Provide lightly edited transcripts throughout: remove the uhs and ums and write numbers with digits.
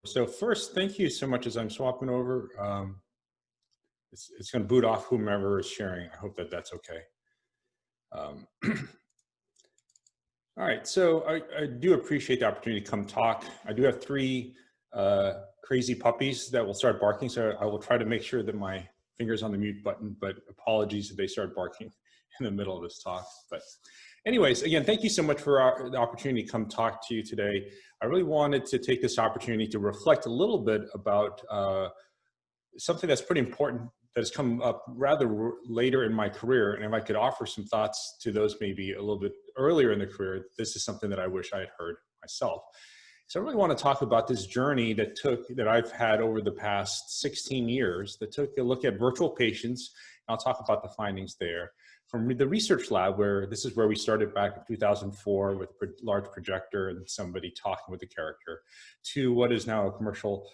So first, thank you so much as I'm swapping over. It's going to boot off whomever is sharing. I hope that that's okay. All right, so I do appreciate the opportunity to come talk. I do have three crazy puppies that will start barking, so I will try to make sure that my finger's on the mute button, but apologies if they start barking in the middle of this talk. But anyways, again, thank you so much for the opportunity to come talk to you today. I really wanted to take this opportunity to reflect a little bit about something that's pretty important that has come up rather later in my career. And if I could offer some thoughts to those maybe a little bit earlier in the career, this is something that I wish I had heard myself. So I really want to talk about this journey that I've had over the past 16 years that took a look at virtual patients. I'll talk about the findings there. From the research lab, where this is where we started back in 2004 with a large projector and somebody talking with the character, to what is now a commercial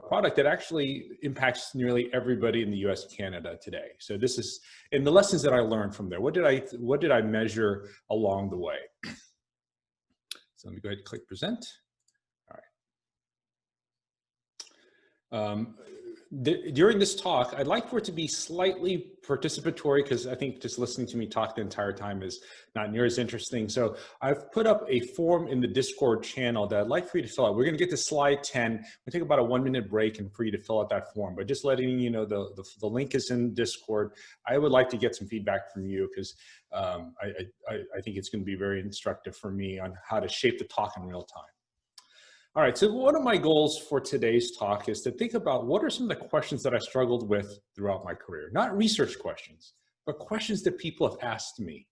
product that actually impacts nearly everybody in the US and Canada today. So this is, and the lessons that I learned from there, what did I measure along the way? So let me go ahead and click present. All right. During this talk, I'd like for it to be slightly participatory because I think just listening to me talk the entire time is not near as interesting. So I've put up a form in the Discord channel that I'd like for you to fill out. We're going to get to slide 10. We'll take about a 1-minute break and for you to fill out that form. But just letting you know, the link is in Discord. I would like to get some feedback from you because I think it's going to be very instructive for me on how to shape the talk in real time. All right, so one of my goals for today's talk is to think about what are some of the questions that I struggled with throughout my career. Not research questions, but questions that people have asked me.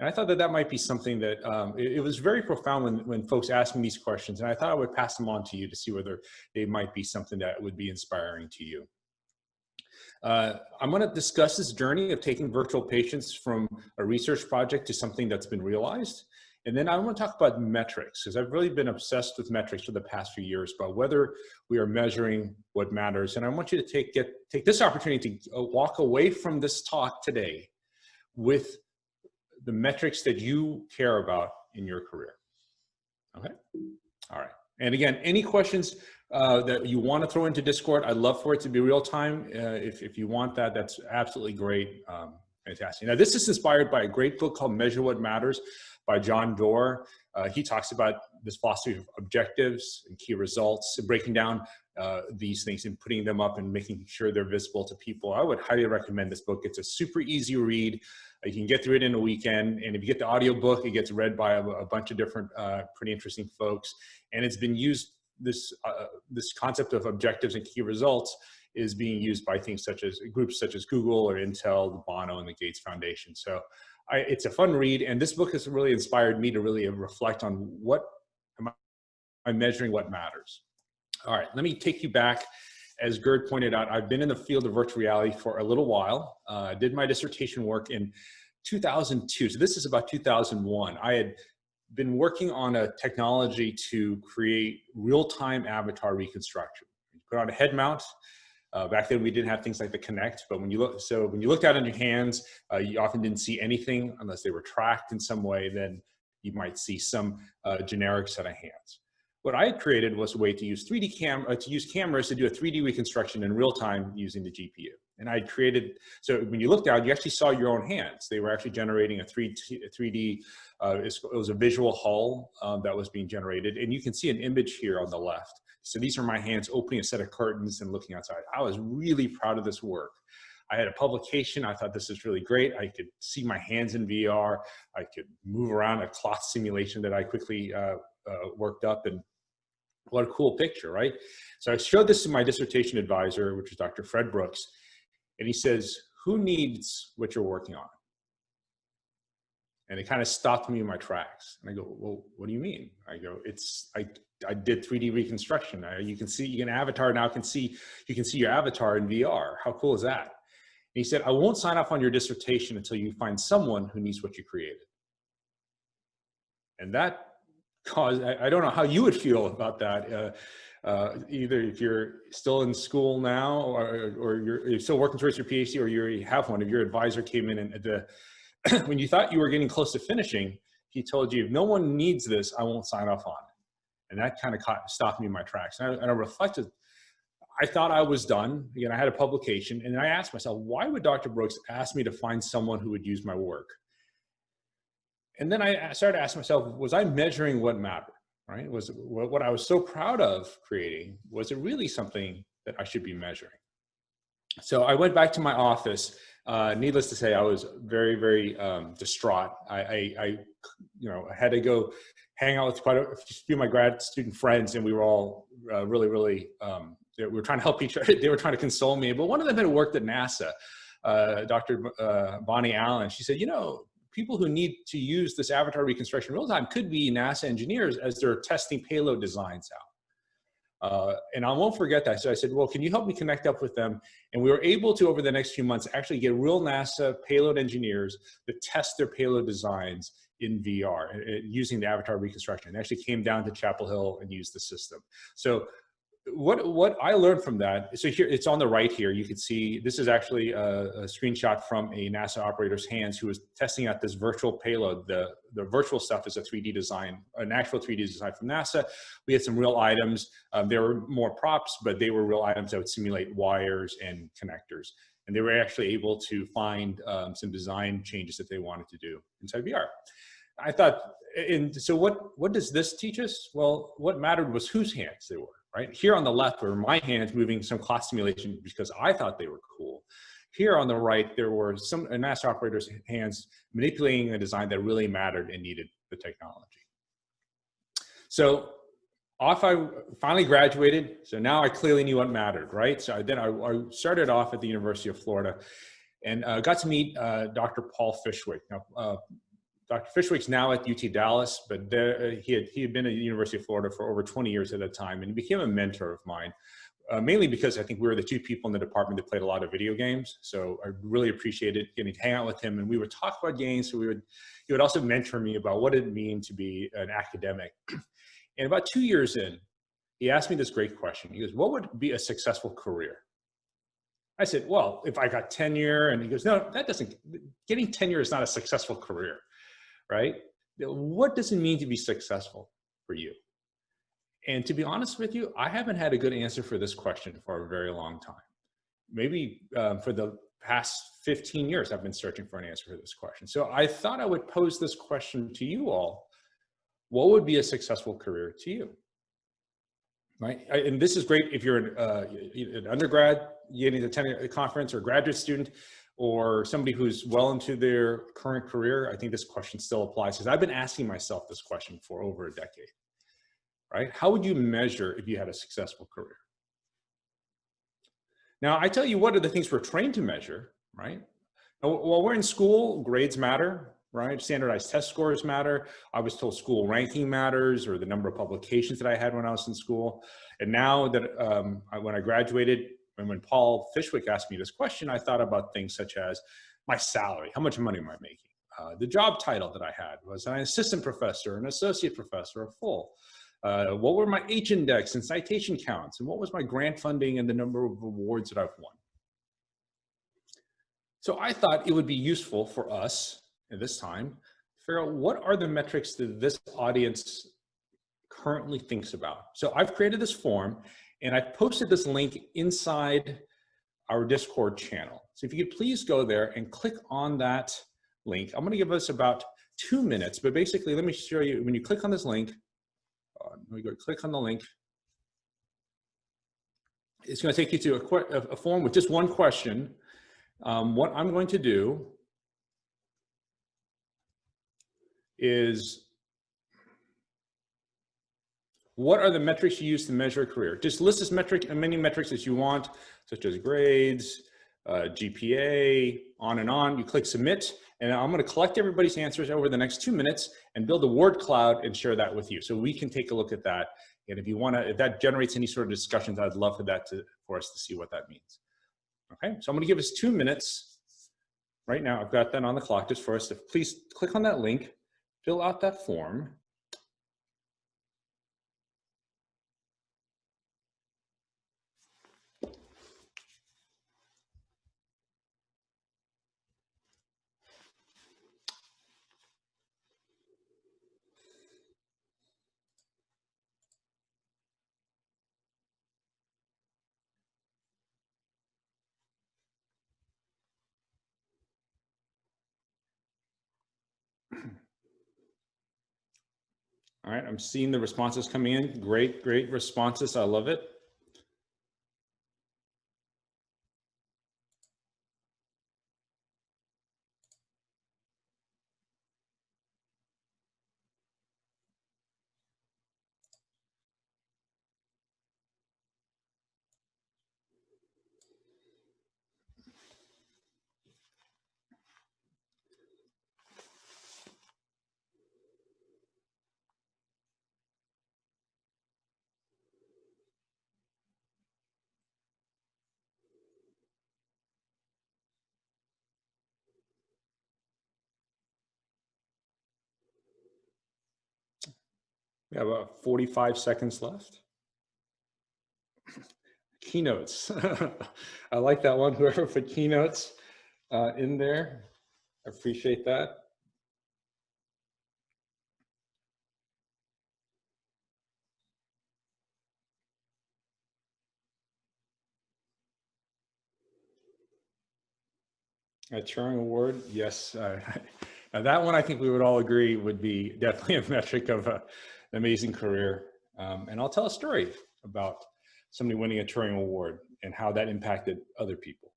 And I thought that that might be something that, it was very profound when folks asked me these questions, and I thought I would pass them on to you to see whether they might be something that would be inspiring to you. I'm going to discuss this journey of taking virtual patients from a research project to something that's been realized. And then I want to talk about metrics, because I've really been obsessed with metrics for the past few years about whether we are measuring what matters. And I want you to take this opportunity to walk away from this talk today with the metrics that you care about in your career. Okay? All right. And again, any questions that you want to throw into Discord, I'd love for it to be real time. If you want that, that's absolutely great. Fantastic. Now, this is inspired by a great book called Measure What Matters by Doerr. He talks about this philosophy of objectives and key results, and breaking down these things and putting them up and making sure they're visible to people. I would highly recommend this book. It's a super easy read. You can get through it in a weekend. And if you get the audio book, it gets read by a bunch of different pretty interesting folks. And it's been used, this concept of objectives and key results is being used by things such as groups such as Google or Intel, the Bono, and the Gates Foundation. So it's a fun read, and this book has really inspired me to really reflect on what am I measuring what matters. All right, let me take you back. As Gerd pointed out, I've been in the field of virtual reality for a little while. I did my dissertation work in 2002, so this is about 2001. I had been working on a technology to create real-time avatar reconstruction. You put on a head mount. Back then we didn't have things like the Kinect, but when you looked out on your hands, you often didn't see anything unless they were tracked in some way. Then you might see some generic set of hands. What I had created was a way to use cameras to do a 3D reconstruction in real time using the GPU. And I created, so when you looked out, you actually saw your own hands. They were actually generating a 3D, it was a visual hull that was being generated. And you can see an image here on the left. So these are my hands opening a set of curtains and looking outside. I was really proud of this work. I had a publication. I thought this is really great. I could see my hands in VR. I could move around a cloth simulation that I quickly worked up, and what a cool picture, right? So I showed this to my dissertation advisor, which is Dr. Fred Brooks, and he says, "Who needs what you're working on?" And it kind of stopped me in my tracks. And I go, "Well, what do you mean?" I go, I did 3D reconstruction. You can avatar now you can see your avatar in VR. How cool is that? And he said, "I won't sign off on your dissertation until you find someone who needs what you created." And that caused, I don't know how you would feel about that. Either if you're still in school now, or you're still working towards your PhD, or you have one, if your advisor came in and when you thought you were getting close to finishing, he told you, "If no one needs this, I won't sign off on it." And that kind of stopped me in my tracks. And I reflected, I thought I was done. Again, I had a publication, and I asked myself, why would Dr. Brooks ask me to find someone who would use my work? And then I started asking myself, was I measuring what mattered, right? Was what I was so proud of creating, was it really something that I should be measuring? So I went back to my office. Needless to say, I was very, very distraught. I had to go hang out with quite a few of my grad student friends, and we were all really, really, we were trying to help each other. They were trying to console me. But one of them had worked at NASA, Dr. Bonnie Allen. She said, people who need to use this avatar reconstruction real time could be NASA engineers as they're testing payload designs out. And I won't forget that. So I said, well, can you help me connect up with them? And we were able to, over the next few months, actually get real NASA payload engineers to test their payload designs in VR using the avatar reconstruction. It actually came down to Chapel Hill and used the system. So what I learned from that, so here, it's on the right here, you can see, this is actually a screenshot from a NASA operator's hands who was testing out this virtual payload. The virtual stuff is a 3D design, an actual 3D design from NASA. We had some real items. There were more props, but they were real items that would simulate wires and connectors. And they were actually able to find some design changes that they wanted to do inside VR. I thought, and so what does this teach us? Well, what mattered was whose hands they were. Right here on the left were my hands moving some clock simulation because I thought they were cool. Here on the right, there were some NASA operators' hands manipulating a design that really mattered and needed the technology. So off I finally graduated. So now I clearly knew what mattered, right? So then I started off at the University of Florida and got to meet Dr. Paul Fishwick. Now, Dr. Fishwick's now at UT Dallas, but he had been at the University of Florida for over 20 years at that time, and he became a mentor of mine, mainly because I think we were the two people in the department that played a lot of video games. So I really appreciated getting to hang out with him, and we would talk about games. So he would also mentor me about what it means to be an academic. And about 2 years in, he asked me this great question. He goes, what would be a successful career? I said, well, if I got tenure, and he goes, no, getting tenure is not a successful career. Right? What does it mean to be successful for you? And to be honest with you, I haven't had a good answer for this question for a very long time. Maybe for the past 15 years, I've been searching for an answer for this question. So I thought I would pose this question to you all. What would be a successful career to you? Right? And this is great if you're an undergrad, getting to attend a conference, or a graduate student, or somebody who's well into their current career. I think this question still applies because I've been asking myself this question for over a decade, right? How would you measure if you had a successful career? Now, I tell you, what are the things we're trained to measure, right? While we're in school, grades matter, right? Standardized test scores matter. I was told school ranking matters, or the number of publications that I had when I was in school. And now that when I graduated, and when Paul Fishwick asked me this question, I thought about things such as my salary. How much money am I making? The job title that I had. Was I an assistant professor, an associate professor, or full? What were my H-index and citation counts? And what was my grant funding and the number of awards that I've won? So I thought it would be useful for us at this time to figure out what are the metrics that this audience currently thinks about. So I've created this form, and I've posted this link inside our Discord channel. So if you could please go there and click on that link. I'm going to give us about 2 minutes, but basically, let me show you. When you click on this link, click on the link. It's going to take you to a form with just one question. What I'm going to do is, what are the metrics you use to measure a career? Just list as many metrics as you want, such as grades, GPA, on and on. You click submit, and I'm going to collect everybody's answers over the next 2 minutes and build a word cloud and share that with you, so we can take a look at that. And if you want to, if that generates any sort of discussions, I'd love for that for us to see what that means. Okay, so I'm going to give us 2 minutes. Right now, I've got that on the clock just for us to please click on that link, fill out that form. All right, I'm seeing the responses coming in. Great, great responses. I love it. We have about 45 seconds left. Keynotes. I like that one. Whoever put keynotes in there, I appreciate that. A Turing Award, yes. Now that one I think we would all agree would be definitely a metric of an amazing career. And I'll tell a story about somebody winning a Turing Award and how that impacted other people.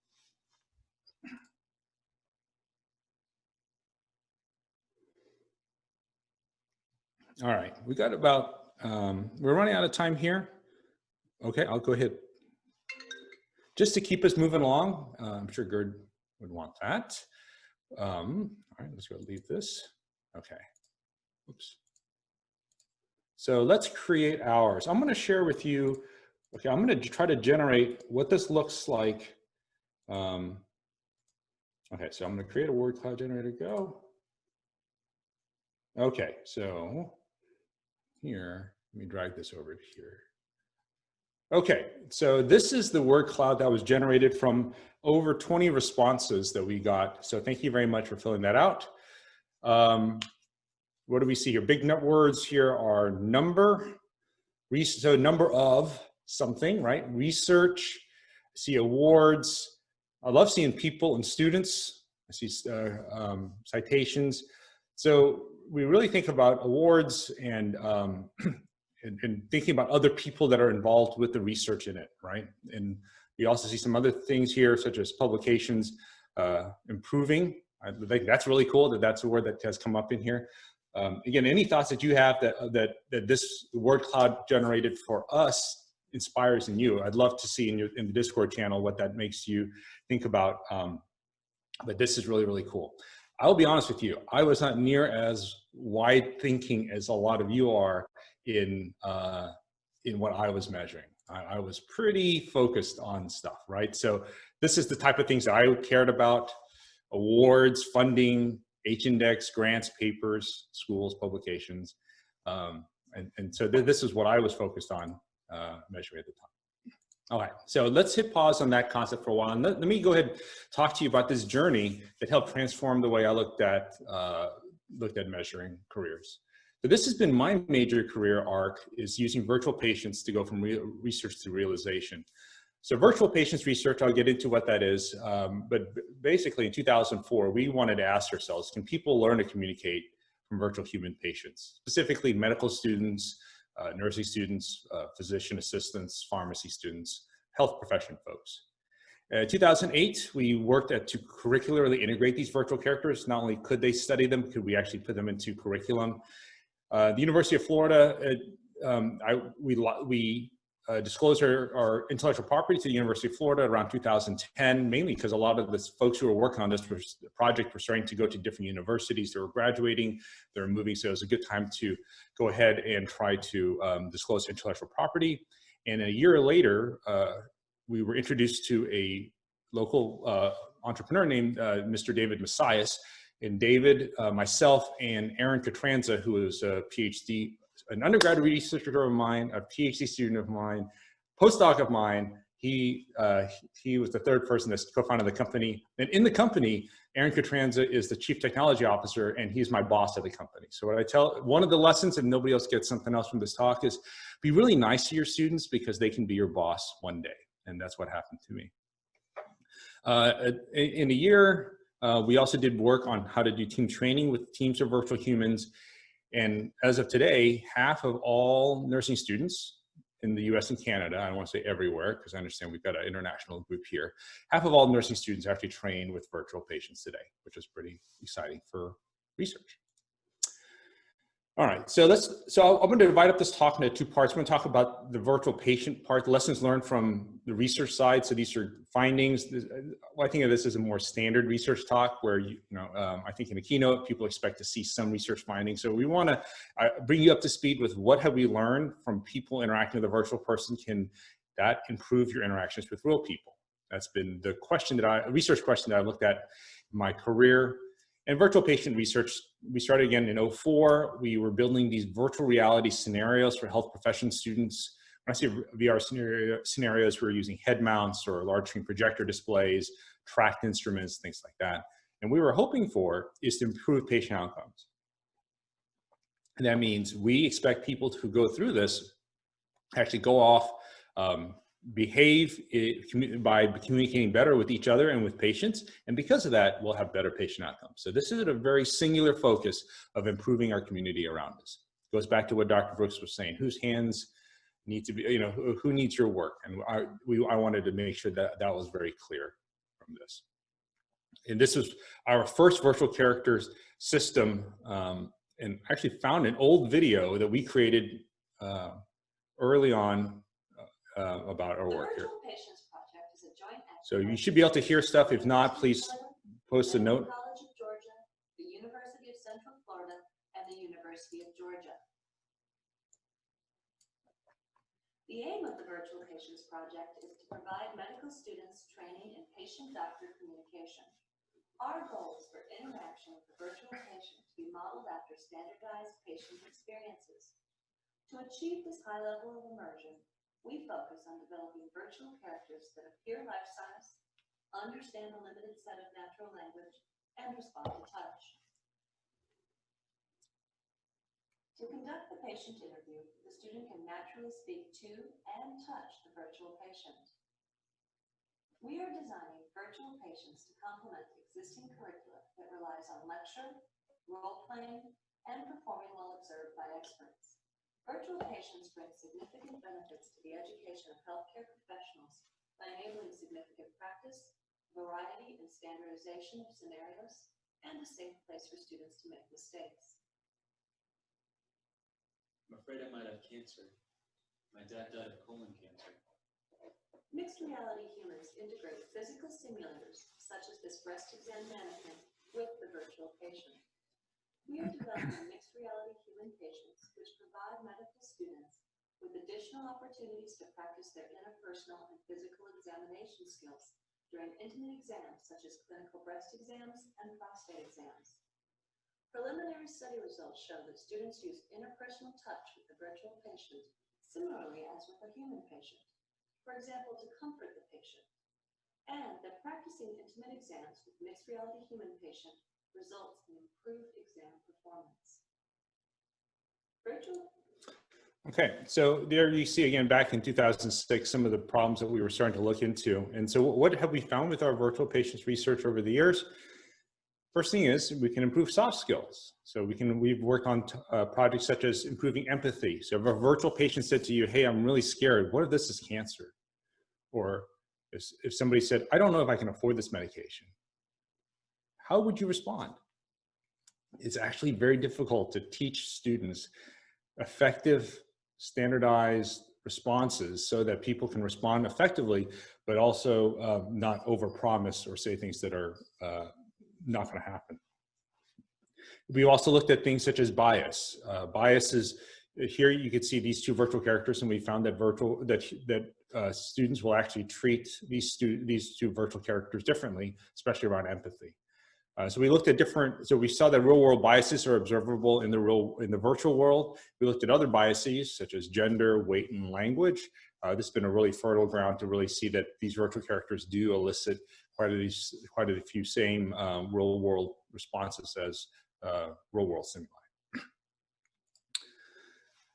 All right, we got about, we're running out of time here. Okay, I'll go ahead. Just to keep us moving along, I'm sure Gerd would want that. All right, let's go leave this. Okay, oops. So let's create ours. I'm gonna share with you, okay, I'm gonna try to generate what this looks like. Okay, so I'm gonna create a word cloud generator, go. Okay, so here, let me drag this over here. Okay, so this is the word cloud that was generated from over 20 responses that we got. So thank you very much for filling that out. What do we see here? Big words here are number, so number of something, right? Research, I see awards. I love seeing people and students. I see citations. So we really think about awards and thinking about other people that are involved with the research in it, right? And we also see some other things here, such as publications, improving. I think that's really cool that that's a word that has come up in here. Again, any thoughts that you have that this word cloud generated for us inspires in you? I'd love to see in the Discord channel what that makes you think about. But this is really, really cool. I'll be honest with you, I was not near as wide thinking as a lot of you are in what I was measuring. I was pretty focused on stuff, right? So this is the type of things that I cared about: awards, funding, H-index, grants, papers, schools, publications. And so this is what I was focused on measuring at the time. All right, so let's hit pause on that concept for a while. And let me go ahead and talk to you about this journey that helped transform the way I looked at measuring careers. So this has been my major career arc, is using virtual patients to go from research to realization. So virtual patients research, I'll get into what that is, but basically in 2004, we wanted to ask ourselves, can people learn to communicate from virtual human patients, specifically medical students, nursing students, physician assistants, pharmacy students, health profession folks. In 2008, we worked to curricularly integrate these virtual characters. Not only could they study them, could we actually put them into curriculum. The University of Florida, we disclosed our intellectual property to the University of Florida around 2010, mainly because a lot of the folks who were working on this project were starting to go to different universities. They were graduating, they were moving, so it was a good time to go ahead and try to disclose intellectual property. And a year later, we were introduced to a local entrepreneur named Mr. David Messias. And David, myself, and Aaron Catranza, who is a PhD, an undergraduate researcher of mine, a PhD student of mine, postdoc of mine. He was the third person that co-founded the company. And in the company, Aaron Catranza is the chief technology officer, and he's my boss at the company. So what I tell, one of the lessons, and nobody else gets something else from this talk, is be really nice to your students because they can be your boss one day. And that's what happened to me. In a year, We also did work on how to do team training with teams of virtual humans. And as of today, half of all nursing students in the US and Canada, I don't want to say everywhere, because I understand we've got an international group here, half of all nursing students are actually trained with virtual patients today, which is pretty exciting for research. All right, so I'm going to divide up this talk into two parts. I'm going to talk about the virtual patient part, lessons learned from the research side. So these are findings. I think of this as a more standard research talk where, I think in a keynote, people expect to see some research findings. So we want to bring you up to speed with what have we learned from people interacting with a virtual person. Can that improve your interactions with real people? That's been the question research question that I looked at in my career. And virtual patient research, we started again in 2004. We were building these virtual reality scenarios for health profession students. When I say VR scenarios, we're using head mounts or large screen projector displays, tracked instruments, things like that. And we were hoping for is to improve patient outcomes. And that means we expect people to go through this, actually go off, behave by communicating better with each other and with patients. And because of that, we'll have better patient outcomes. So this is a very singular focus of improving our community around us. It goes back to what Dr. Brooks was saying, whose hands need to be, who needs your work? And I wanted to make sure that that was very clear from this. And this was our first virtual characters system, and actually found an old video that we created early on about our work here. So you should be able to hear stuff. If not, please post a note. College of Georgia, the University of Central Florida, and the University of Georgia. The aim of the Virtual Patients Project is to provide medical students training in patient-doctor communication. Our goal is for interaction with the virtual patient to be modeled after standardized patient experiences. To achieve this high level of immersion, we focus on developing virtual characters that appear life-size, understand a limited set of natural language, and respond to touch. To conduct the patient interview, the student can naturally speak to and touch the virtual patient. We are designing virtual patients to complement existing curricula that relies on lecture, role-playing, and performing while observed by experts. Virtual patients bring significant benefits to the education of healthcare professionals by enabling significant practice, variety and standardization of scenarios, and a safe place for students to make mistakes. I'm afraid I might have cancer. My dad died of colon cancer. Mixed reality humans integrate physical simulators, such as this breast exam mannequin, with the virtual patient. We are developing mixed reality human patients, which provide medical students with additional opportunities to practice their interpersonal and physical examination skills during intimate exams, such as clinical breast exams and prostate exams. Preliminary study results show that students use interpersonal touch with the virtual patient similarly as with a human patient, for example, to comfort the patient, and that practicing intimate exams with mixed reality human patient results in improved exam performance. Okay, so there you see again back in 2006 some of the problems that we were starting to look into. And so what have we found with our virtual patients research over the years? First thing is we can improve soft skills. So we've worked on projects such as improving empathy. So if a virtual patient said to you, hey, I'm really scared, what if this is cancer? Or if somebody said, I don't know if I can afford this medication, how would you respond? It's actually very difficult to teach students effective, standardized responses so that people can respond effectively, but also not overpromise or say things that are not going to happen. We also looked at things such as bias. Bias is, here you can see these two virtual characters, and we found that students will actually treat these two virtual characters differently, especially around empathy. So we looked at so we saw that real world biases are observable in the virtual world. We looked at other biases such as gender, weight, and language. This has been a really fertile ground to really see that these virtual characters do elicit quite a few same real world responses as real world stimuli.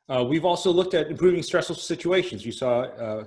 We've also looked at improving stressful situations. You saw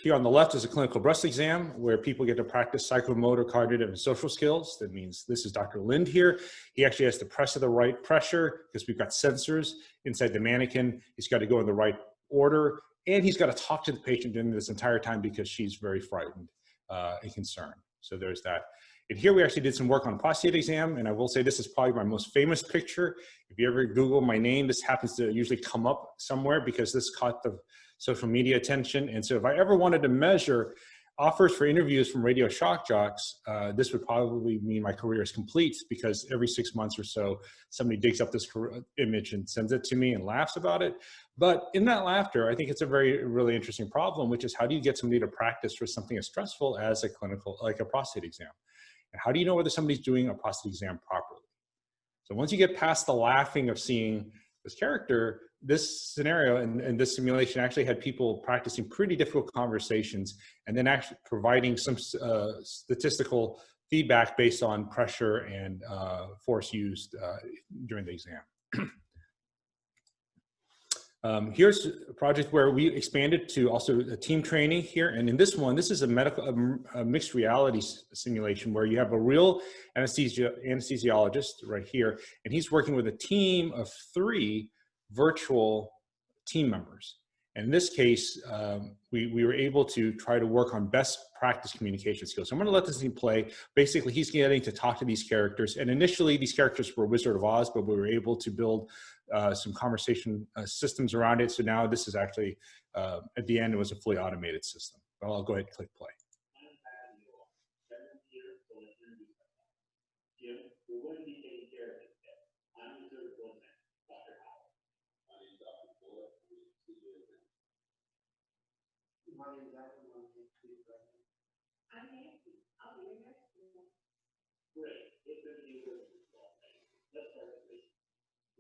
here on the left is a clinical breast exam where people get to practice psychomotor, cognitive, and social skills. That means this is Dr. Lind here. He actually has to press at the right pressure because we've got sensors inside the mannequin. He's got to go in the right order, and he's got to talk to the patient during this entire time because she's very frightened and concerned. So there's that. And here we actually did some work on prostate exam, and I will say this is probably my most famous picture. If you ever Google my name, this happens to usually come up somewhere because this caught the social media attention. And so if I ever wanted to measure offers for interviews from radio shock jocks, this would probably mean my career is complete, because every 6 months or so, somebody digs up this image and sends it to me and laughs about it. But in that laughter, I think it's a really interesting problem, which is how do you get somebody to practice for something as stressful as a clinical, like a prostate exam? And how do you know whether somebody's doing a prostate exam properly? So once you get past the laughing of seeing this character, this scenario and this simulation actually had people practicing pretty difficult conversations and then actually providing some statistical feedback based on pressure and force used during the exam. Here's a project where we expanded to also a team training here. And in this one, this is a mixed reality simulation where you have a real anesthesiologist right here, and he's working with a team of 3 virtual team members. And in this case, we were able to try to work on best practice communication skills. So I'm going to let this thing play. Basically, he's getting to talk to these characters. And initially, these characters were Wizard of Oz, but we were able to build some conversation systems around it. So now this is actually, at the end, it was a fully automated system. Well, I'll go ahead and click play. I'm Nancy. I'll be your nurse. Great. It's going to be a good small thing. Let's start with this.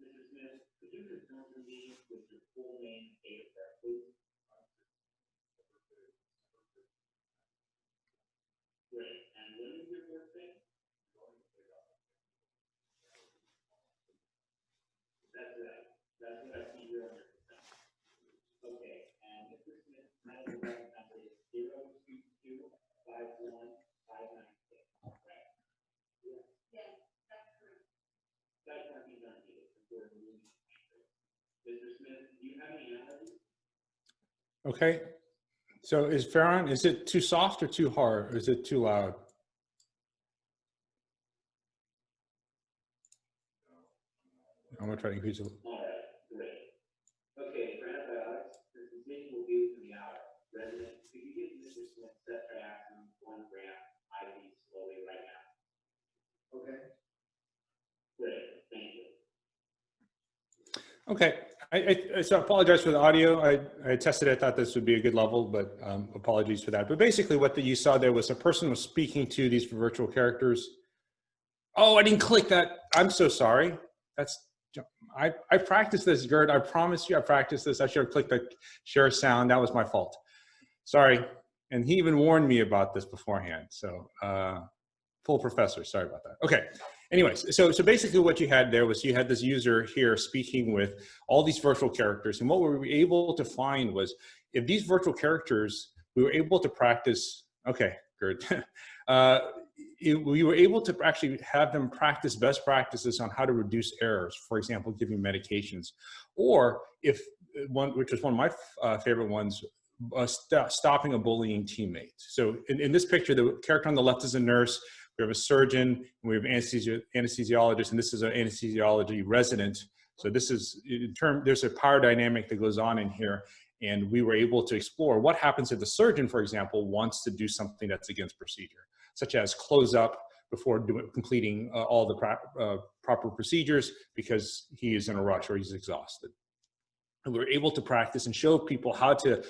Mr. Smith, could you confirm for me with your full name, date of birth, please? Great. And when is your birthday? That's right. That's what I see here on your consent. Okay. And Mr. Smith, my direct number is 022-51596. Right? Yes, that's correct. That can't be done here. Mr. Smith, do you have any allergies? Okay. So is Farron, is it too soft or too hard? Or is it too loud? I'm going to try to increase it. All right, great. Okay, for antibiotics, the sensation will be within the hour. Resident, could you give Mr. Smith ceftriaxone 1 gram IV slowly right now? Okay. Great, thank you. Okay. So I apologize for the audio. I tested it, I thought this would be a good level, but apologies for that. But basically what you saw there was a person was speaking to these virtual characters. Oh, I didn't click that. I'm so sorry. I practiced this, Gerd. I promise you I practiced this. I should have clicked the share sound. That was my fault. Sorry. And he even warned me about this beforehand. So full professor, sorry about that. Okay. Anyways, so basically what you had there was you had this user here speaking with all these virtual characters. And what we were able to find was if these virtual characters, we were able to practice, okay, good. We were able to actually have them practice best practices on how to reduce errors, for example, giving medications. Or if one, which was one of my favorite ones, stopping a bullying teammate. So in this picture, the character on the left is a nurse. We have a surgeon, and we have an anesthesiologist, and this is an anesthesiology resident. So this is, there's a power dynamic that goes on in here, and we were able to explore what happens if the surgeon, for example, wants to do something that's against procedure, such as close up before completing all the proper procedures because he is in a rush or he's exhausted. And we were able to practice and show people how to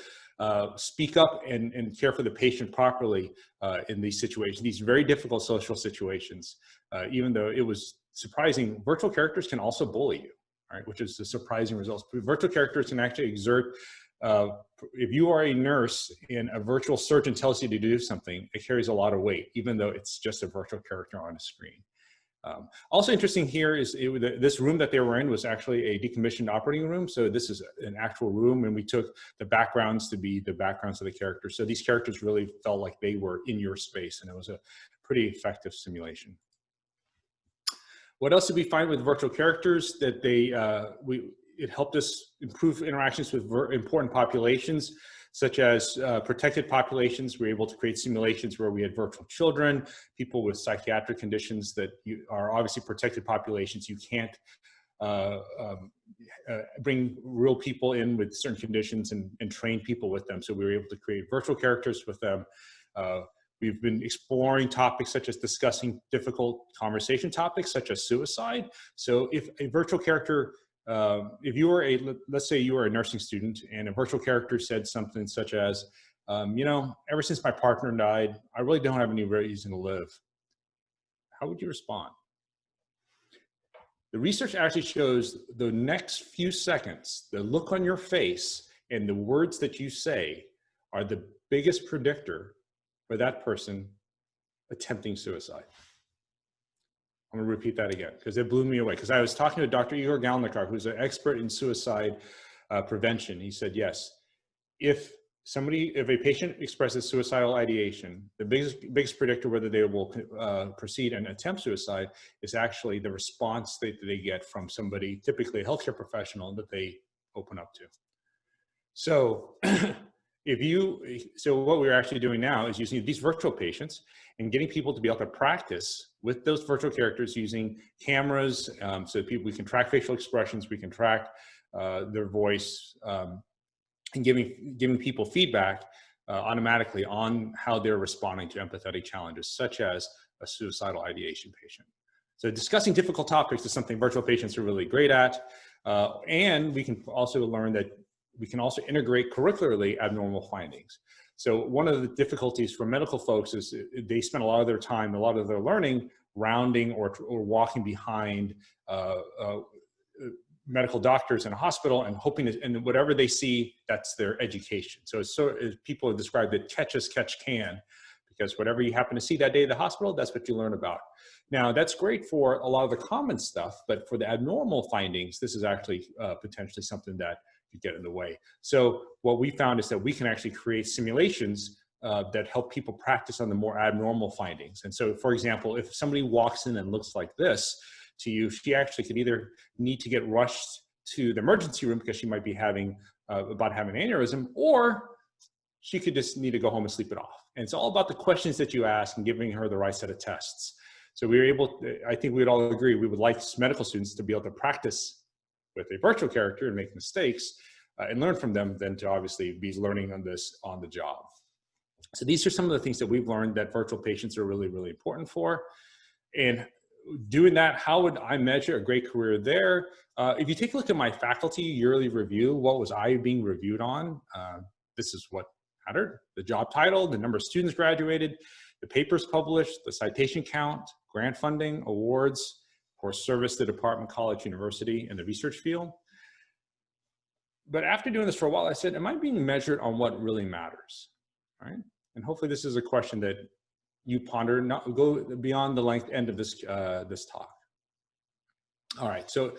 speak up and care for the patient properly in these situations, these very difficult social situations. Even though it was surprising, virtual characters can also bully you, right? Which is a surprising result. Virtual characters can actually exert, if you are a nurse and a virtual surgeon tells you to do something, it carries a lot of weight, even though it's just a virtual character on a screen. Also interesting here is this room that they were in was actually a decommissioned operating room. So this is an actual room, and we took the backgrounds to be the backgrounds of the characters. So these characters really felt like they were in your space, and it was a pretty effective simulation. What else did we find with virtual characters? That it helped us improve interactions with important populations, such as protected populations. We were able to create simulations where we had virtual children, people with psychiatric conditions that are obviously protected populations. You can't bring real people in with certain conditions and train people with them. So we were able to create virtual characters with them. We've been exploring topics such as discussing difficult conversation topics such as suicide. So if a virtual character, if you were let's say you were a nursing student and a virtual character said something such as, you know, ever since my partner died, I really don't have any reason to live. How would you respond? The research actually shows the next few seconds, the look on your face and the words that you say are the biggest predictor for that person attempting suicide. I'm gonna repeat that again because it blew me away. Because I was talking to Dr. Igor Galnikar, who's an expert in suicide prevention. He said, yes, if a patient expresses suicidal ideation, the biggest predictor whether they will proceed and attempt suicide is actually the response that they get from somebody, typically a healthcare professional, that they open up to. So so what we're actually doing now is using these virtual patients and getting people to be able to practice with those virtual characters using cameras, so we can track facial expressions, we can track their voice, and giving people feedback automatically on how they're responding to empathetic challenges, such as a suicidal ideation patient. So discussing difficult topics is something virtual patients are really great at, and we can also learn that we can also integrate curricularly abnormal findings. So one of the difficulties for medical folks is they spend a lot of their time, a lot of their learning, rounding or walking behind medical doctors in a hospital and hoping that, and whatever they see, that's their education. So it's sort of, people have described it catch as catch can, because whatever you happen to see that day at the hospital, that's what you learn about. Now, that's great for a lot of the common stuff, but for the abnormal findings, this is actually potentially something that could get in the way. So what we found is that we can actually create simulations that help people practice on the more abnormal findings. And so, for example, if somebody walks in and looks like this to you, she actually could either need to get rushed to the emergency room because she might be having about having an aneurysm, or she could just need to go home and sleep it off. And it's all about the questions that you ask and giving her the right set of tests. So we were able, I think we'd all agree, we would like medical students to be able to practice with a virtual character and make mistakes and learn from them than to obviously be learning on this on the job. So these are some of the things that we've learned that virtual patients are really, really important for. And doing that, how would I measure a great career there? If you take a look at my faculty yearly review, what was I being reviewed on? This is what mattered: the job title, the number of students graduated, the papers published, the citation count, grant funding, awards, of course, service to department, college, university, and the research field. But after doing this for a while, I said, am I being measured on what really matters? Right? And hopefully this is a question that you ponder, not go beyond the length end of this, this talk. All right, so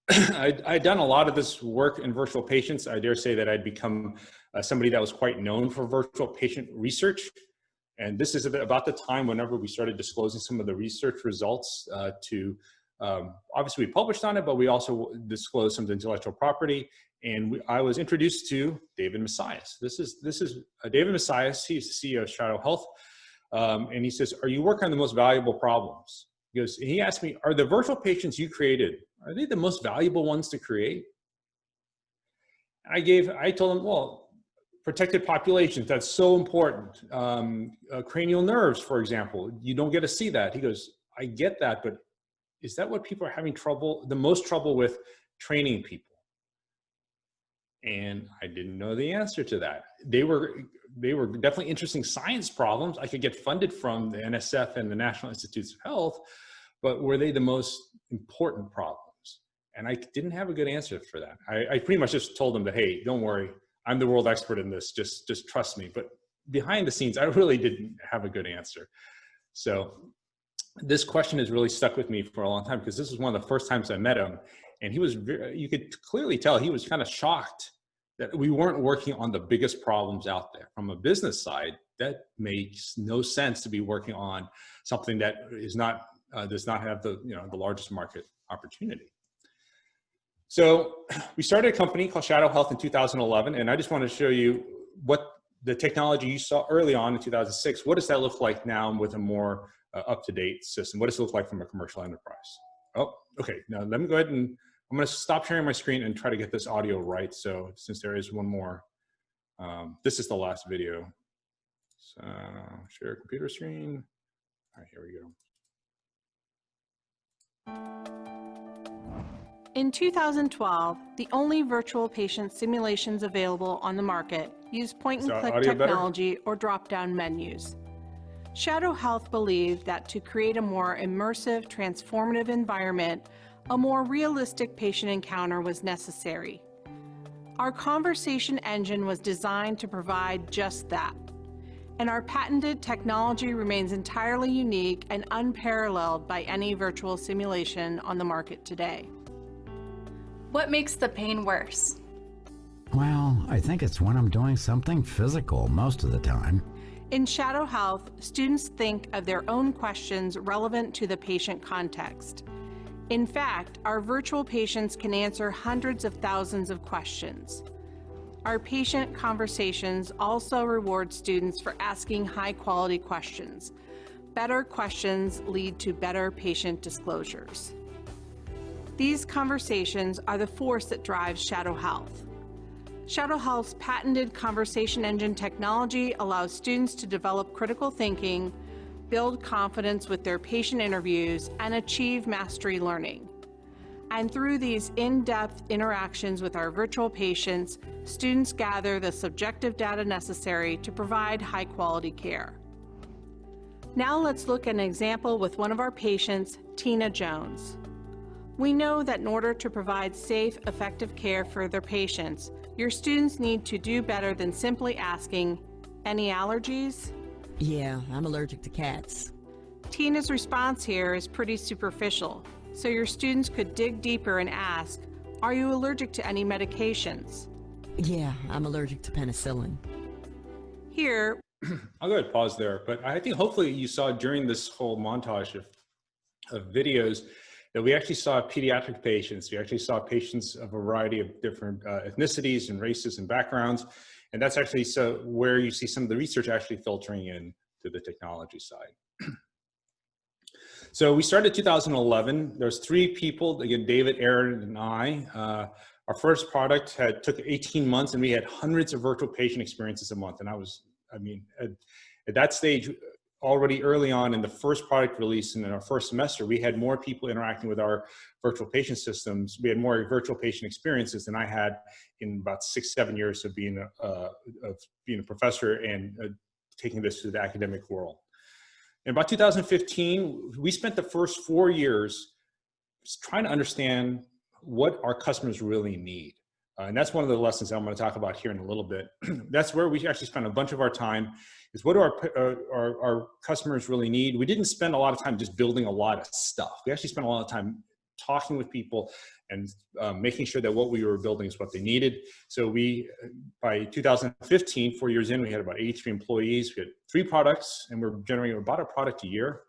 I'd done a lot of this work in virtual patients. I dare say that I'd become somebody that was quite known for virtual patient research. And this is about the time whenever we started disclosing some of the research results obviously we published on it, but we also disclosed some of the intellectual property. And I was introduced to David Messias. This is David Messias. He's the CEO of Shadow Health. And he says, are you working on the most valuable problems? He asked me, are the virtual patients you created, are they the most valuable ones to create? I told him, well, protected populations, that's so important. Cranial nerves, for example, you don't get to see that. He goes, I get that, but is that what people are having the most trouble with training people? And I didn't know the answer to that. They were definitely interesting science problems. I could get funded from the NSF and the National Institutes of Health, but were they the most important problems? And I didn't have a good answer for that. I pretty much just told them that, hey, don't worry, I'm the world expert in this, just trust me. But behind the scenes, I really didn't have a good answer. So this question has really stuck with me for a long time because this was one of the first times I met him, and he was you could clearly tell he was kind of shocked that we weren't working on the biggest problems out there. From a business side, that makes no sense to be working on something that is not does not have the the largest market opportunity. So we started a company called Shadow Health in 2011, and I just want to show you what the technology you saw early on in 2006. What does that look like now with a more up-to-date system? What does it look like from a commercial enterprise? Oh, okay. Now let me go ahead and I'm going to stop sharing my screen and try to get this audio right. So since there is one more, this is the last video. So share computer screen. All right, here we go. In 2012, the only virtual patient simulations available on the market use point-and-click technology or drop-down menus. Shadow Health believed that to create a more immersive, transformative environment, a more realistic patient encounter was necessary. Our conversation engine was designed to provide just that, and our patented technology remains entirely unique and unparalleled by any virtual simulation on the market today. What makes the pain worse? Well, I think it's when I'm doing something physical most of the time. In Shadow Health, students think of their own questions relevant to the patient context. In fact, our virtual patients can answer hundreds of thousands of questions. Our patient conversations also reward students for asking high-quality questions. Better questions lead to better patient disclosures. These conversations are the force that drives Shadow Health. Shadow Health's patented conversation engine technology allows students to develop critical thinking, build confidence with their patient interviews, and achieve mastery learning. And through these in-depth interactions with our virtual patients, students gather the subjective data necessary to provide high-quality care. Now let's look at an example with one of our patients, Tina Jones. We know that in order to provide safe, effective care for their patients, your students need to do better than simply asking, "Any allergies?" Yeah, I'm allergic to cats. Tina's response here is pretty superficial, so your students could dig deeper and ask, "Are you allergic to any medications?" Yeah, I'm allergic to penicillin. Here, I'll go ahead and pause there, but I think hopefully you saw during this whole montage of videos that we actually saw pediatric patients. We actually saw patients of a variety of different ethnicities and races and backgrounds. And that's actually where you see some of the research actually filtering in to the technology side. So we started 2011. There's 3 people, again, David, Aaron, and I. Our first product took 18 months, and we had hundreds of virtual patient experiences a month. And at that stage, already early on in the first product release and in our first semester, we had more people interacting with our virtual patient systems. We had more virtual patient experiences than I had in about 6-7 years of being a professor and taking this to the academic world. In about 2015, we spent the first 4 years trying to understand what our customers really need. And that's one of the lessons I'm going to talk about here in a little bit. That's where we actually spent a bunch of our time, is what do our customers really need? We didn't spend a lot of time just building a lot of stuff. We actually spent a lot of time talking with people and making sure that what we were building is what they needed. So by 2015, 4 years in, we had about 83 employees. We had 3 products, and we're generating about a product a year.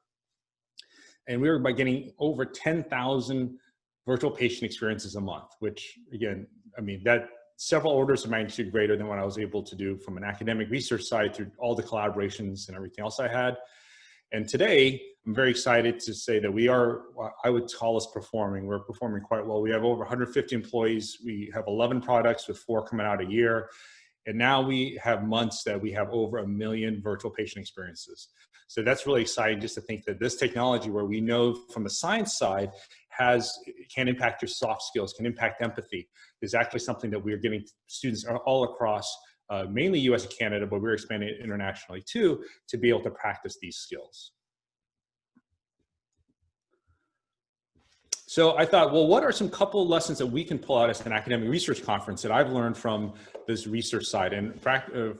And we were by getting over 10,000 virtual patient experiences a month, which again, that several orders of magnitude greater than what I was able to do from an academic research side through all the collaborations and everything else I had. And today, I'm very excited to say that we are, I would call us performing. We're performing quite well. We have over 150 employees. We have 11 products with 4 coming out a year. And now we have months that we have over 1 million virtual patient experiences. So that's really exciting just to think that this technology, where we know from the science side, can impact your soft skills, can impact empathy, is actually something that we're getting students all across, mainly US and Canada, but we're expanding it internationally too, to be able to practice these skills. So I thought, well, what are some couple lessons that we can pull out as an academic research conference that I've learned from this research side? And frankly,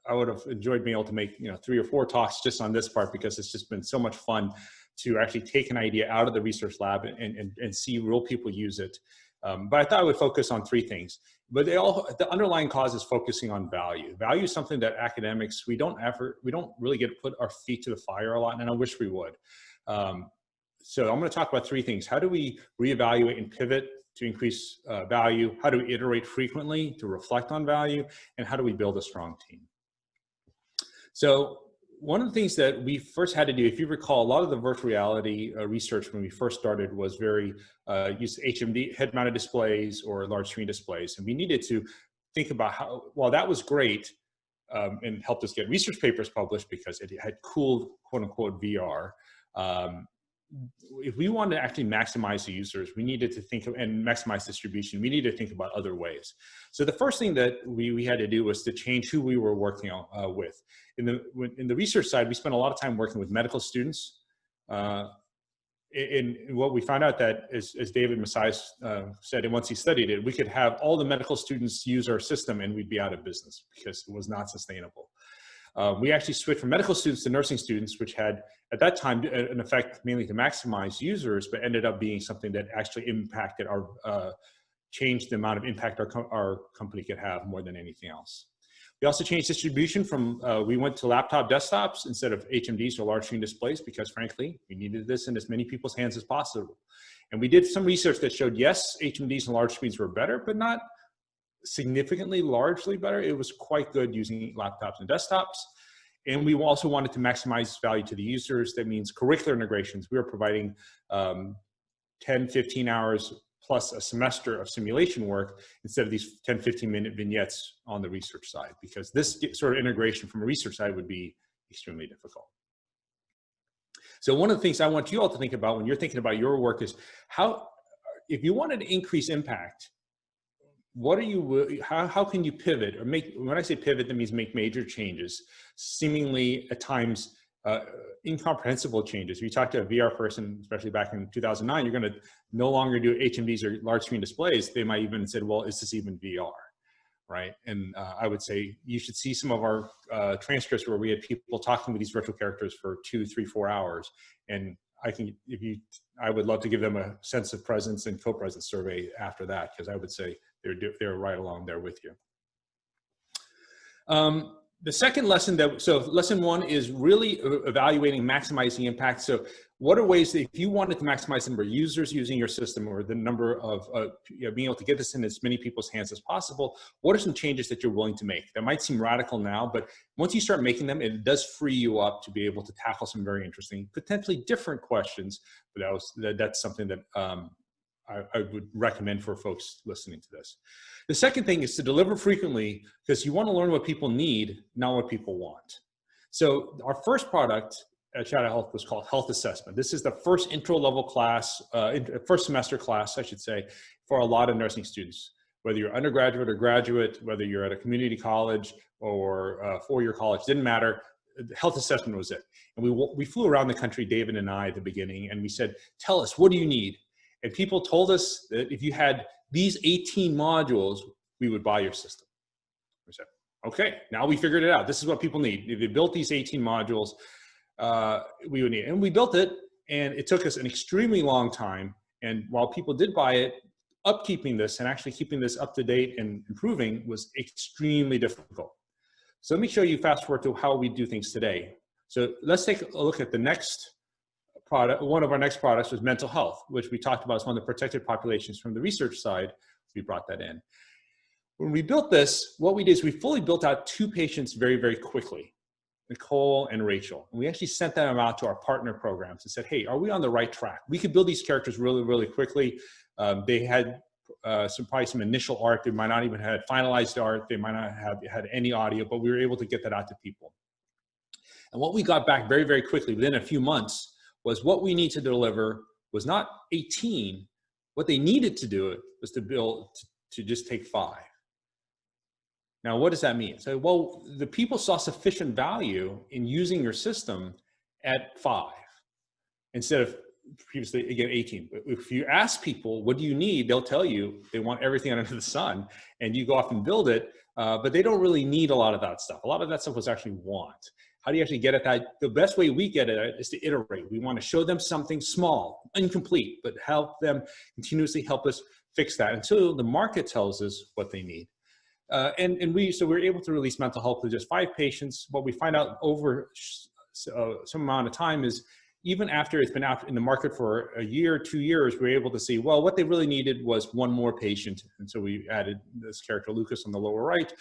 I would have enjoyed being able to make 3 or 4 talks just on this part, because it's just been so much fun to actually take an idea out of the research lab and see real people use it. But I thought I would focus on 3 things. But the underlying cause is focusing on value. Value is something that academics, we don't really get to put our feet to the fire a lot, and I wish we would. So I'm going to talk about 3 things. How do we reevaluate and pivot to increase value? How do we iterate frequently to reflect on value? And how do we build a strong team? So one of the things that we first had to do, if you recall, a lot of the virtual reality research when we first started was very used HMD, head-mounted displays or large screen displays. And we needed to think about how, while that was great and helped us get research papers published because it had cool, quote unquote, VR, if we wanted to actually maximize the users, we needed to think of, and maximize distribution, we needed to think about other ways. So the first thing that we had to do was to change who we were working on, with. In the research side, we spent a lot of time working with medical students. And what we found out that, as David Messiah said, and once he studied it, we could have all the medical students use our system and we'd be out of business because it was not sustainable. We actually switched from medical students to nursing students, which had, at that time, an effect mainly to maximize users, but ended up being something that actually impacted changed the amount of impact our company could have more than anything else. We also changed distribution from, we went to laptop desktops instead of HMDs or large screen displays because, frankly, we needed this in as many people's hands as possible. And we did some research that showed, yes, HMDs and large screens were better, but not significantly, largely better. It was quite good using laptops and desktops. And we also wanted to maximize value to the users. That means curricular integrations. We were providing 10, 15 hours plus a semester of simulation work instead of these 10, 15-minute vignettes on the research side, because this sort of integration from a research side would be extremely difficult. So one of the things I want you all to think about when you're thinking about your work is how, if you wanted to increase impact, what are you, how can you pivot or make, when I say pivot, that means make major changes, seemingly at times incomprehensible changes. If you talk to a VR person, especially back in 2009, you're going to no longer do HMDs or large screen displays. They might even say, well, is this even VR? Right? And I would say you should see some of our transcripts where we had people talking with these virtual characters for 2, 3, 4 hours. And I would love to give them a sense of presence and co-presence survey after that, because I would say they're right along there with you. The second lesson so lesson 1 is really evaluating, maximizing impact. So what are ways that if you wanted to maximize the number of users using your system or the number of being able to get this in as many people's hands as possible, what are some changes that you're willing to make? That might seem radical now, but once you start making them, it does free you up to be able to tackle some very interesting, potentially different questions. But that's something that I would recommend for folks listening to this. The second thing is to deliver frequently, because you want to learn what people need, not what people want. So our first product at Shadow Health was called Health Assessment. This is the first intro level class, first semester class, I should say, for a lot of nursing students, whether you're undergraduate or graduate, whether you're at a community college or a 4-year college, didn't matter. Health assessment was it. And we flew around the country, David and I, at the beginning, and we said, tell us, what do you need? And people told us that if you had these 18 modules, we would buy your system. We said, okay, now we figured it out. This is what people need. If they built these 18 modules, we would need it. And we built it, and it took us an extremely long time. And while people did buy it, upkeeping this and actually keeping this up to date and improving was extremely difficult. So let me show you, fast forward to how we do things today. So let's take a look at the next product. One of our next products was mental health, which we talked about as one of the protected populations from the research side. We brought that in. When we built this, what we did is we fully built out 2 patients very, very quickly, Nicole and Rachel. And we actually sent them out to our partner programs and said, hey, are we on the right track? We could build these characters really, really quickly. They had probably some initial art. They might not even have finalized art. They might not have had any audio, but we were able to get that out to people. And what we got back very, very quickly within a few months was what we need to deliver was not 18. What they needed to do it was to build, to just take 5. Now, what does that mean? So, well, the people saw sufficient value in using your system at 5 instead of previously, again, 18. If you ask people, what do you need? They'll tell you they want everything under the sun, and you go off and build it, but they don't really need a lot of that stuff. A lot of that stuff was actually want. How do you actually get at that? The best way we get at it is to iterate. We want to show them something small, incomplete, but help them continuously help us fix that until the market tells us what they need. So we're able to release mental health to just 5 patients. What we find out over some amount of time is even after it's been out in the market for a year, 2 years, we're able to see, well, what they really needed was 1 more patient. And so we added this character, Lucas, on the lower right.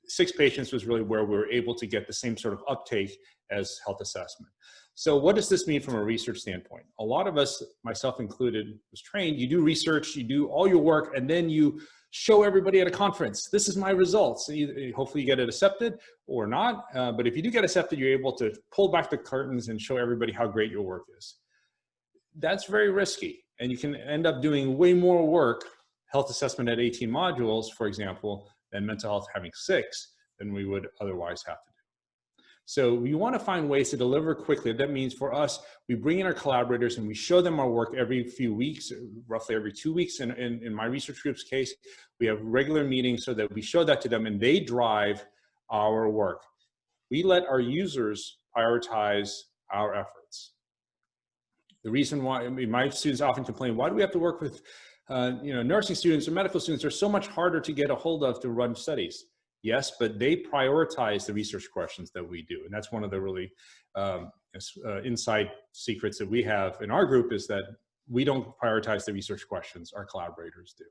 6 patients was really where we were able to get the same sort of uptake as health assessment. So what does this mean from a research standpoint? A lot of us, myself included, was trained. You do research, you do all your work, and then you show everybody at a conference, this is my results. Hopefully you get it accepted or not. But if you do get accepted, you're able to pull back the curtains and show everybody how great your work is. That's very risky. And you can end up doing way more work, health assessment at 18 modules, for example, than mental health having 6 than we would otherwise have to do. So we want to find ways to deliver quickly. That means for us, we bring in our collaborators and we show them our work every few weeks, roughly every 2 weeks. In my research group's case, we have regular meetings so that we show that to them and they drive our work. We let our users prioritize our efforts. The reason why, I mean, my students often complain, why do we have to work with nursing students or medical students? They're so much harder to get a hold of to run studies. Yes, but they prioritize the research questions that we do. And that's one of the really inside secrets that we have in our group is that we don't prioritize the research questions, our collaborators do.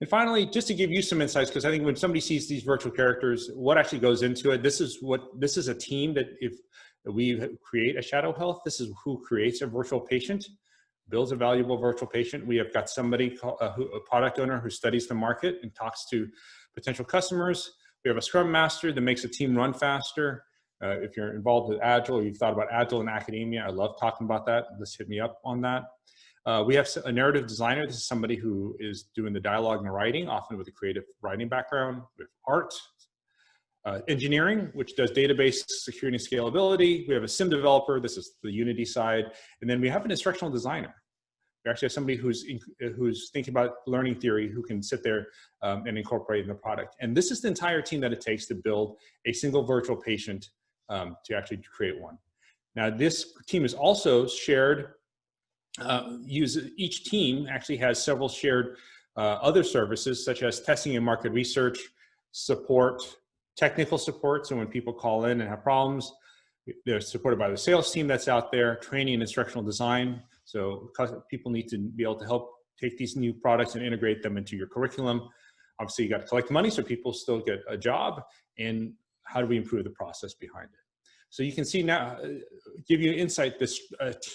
And finally, just to give you some insights, because I think when somebody sees these virtual characters, what actually goes into it, this is a team that if we create a shadow health, this is who creates a virtual patient, builds a valuable virtual patient. We have got somebody, a product owner who studies the market and talks to potential customers. We have a scrum master that makes a team run faster. If you're involved with Agile or you've thought about Agile in academia, I love talking about that. Just hit me up on that. We have a narrative designer. This is somebody who is doing the dialogue and the writing, often with a creative writing background. We have art, engineering, which does database security and scalability. We have a sim developer. This is the Unity side. And then we have an instructional designer. We actually have somebody who's thinking about learning theory who can sit there and incorporate in the product. And this is the entire team that it takes to build a single virtual patient to actually create one. Now, this team is also shared. Each team actually has several shared other services, such as testing and market research, support, technical support. So when people call in and have problems, they're supported by the sales team that's out there, training and instructional design. So people need to be able to help take these new products and integrate them into your curriculum. Obviously, you got to collect money so people still get a job. And how do we improve the process behind it? So you can see now, give you insight, this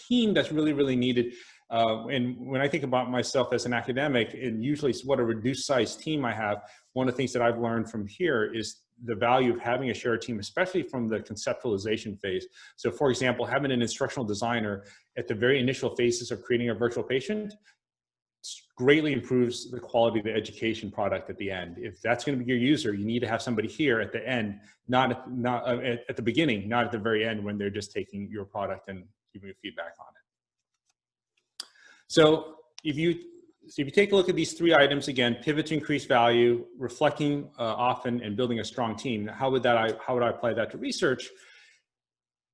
team that's really, really needed. And when I think about myself as an academic, and usually what a reduced size team I have, one of the things that I've learned from here is the value of having a shared team, especially from the conceptualization phase. So for example, having an instructional designer at the very initial phases of creating a virtual patient greatly improves the quality of the education product at the end. If that's going to be your user, you need to have somebody here at the end, not at the beginning, not at the very end when they're just taking your product and giving you feedback on it. So if you take a look at these 3 items, again, pivot to increase value, reflecting often, and building a strong team, how would I apply that to research?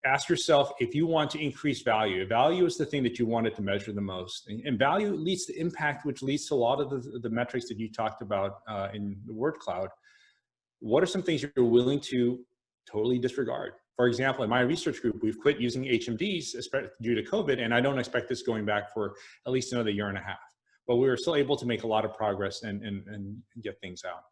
Ask yourself, if you want to increase value, value is the thing that you wanted to measure the most. And value leads to impact, which leads to a lot of the metrics that you talked about in the word cloud. What are some things you're willing to totally disregard? For example, in my research group, we've quit using HMDs due to COVID, and I don't expect this going back for at least another 1.5 years. But we were still able to make a lot of progress and get things out.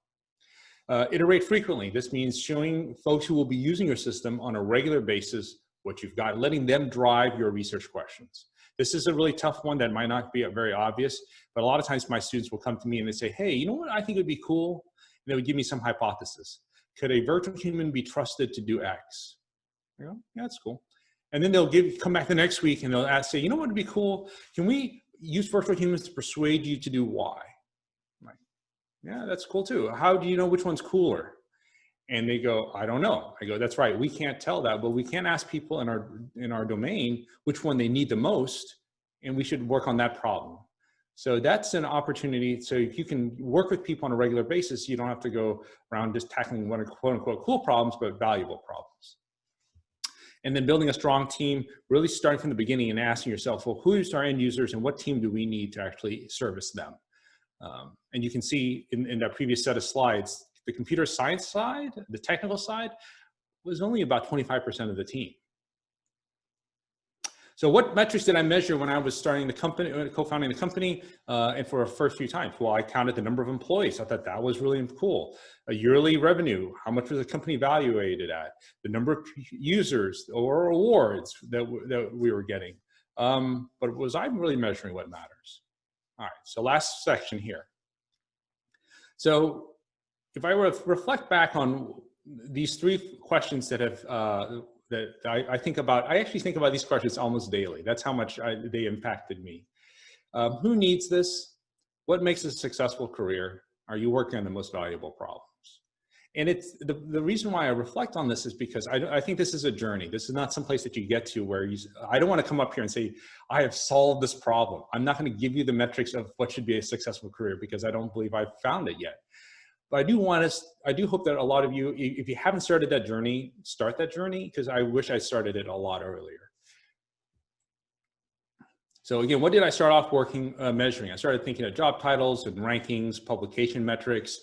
Iterate frequently. This means showing folks who will be using your system on a regular basis what you've got, letting them drive your research questions. This is a really tough one that might not be very obvious, but a lot of times my students will come to me and they say, hey, you know what I think would be cool? And they would give me some hypothesis. Could a virtual human be trusted to do X? I go, yeah, that's cool. And then they'll come back the next week and they'll say, you know what would be cool? Can we use virtual humans to persuade you to do Y? I'm like, yeah, that's cool too. How do you know which one's cooler? And they go, I don't know. I go, that's right. We can't tell that, but we can ask people in our domain which one they need the most, and we should work on that problem. So that's an opportunity. So if you can work with people on a regular basis, you don't have to go around just tackling one quote unquote cool problems, but valuable problems. And then building a strong team, really starting from the beginning and asking yourself, well, who's our end users and what team do we need to actually service them? And you can see in that previous set of slides, the computer science side, the technical side, was only about 25% of the team. So what metrics did I measure when I was starting the company, co-founding the company, and for the first few times? Well, I counted the number of employees. I thought that was really cool. A yearly revenue, how much was the company valuated at? The number of users or awards that we were getting. But was I really measuring what matters? All right, so last section here. So if I were to reflect back on these three questions that have, that I think about, I actually think about these questions almost daily. That's how much they impacted me. Who needs this? What makes a successful career? Are you working on the most valuable problems? And it's the reason why I reflect on this is because I think this is a journey. This is not some place that you get to where I don't want to come up here and say, I have solved this problem. I'm not going to give you the metrics of what should be a successful career because I don't believe I've found it yet. But I do hope that a lot of you, if you haven't started that journey, start that journey, because I wish I started it a lot earlier. So again, what did I start off measuring? I started thinking of job titles and rankings, publication metrics,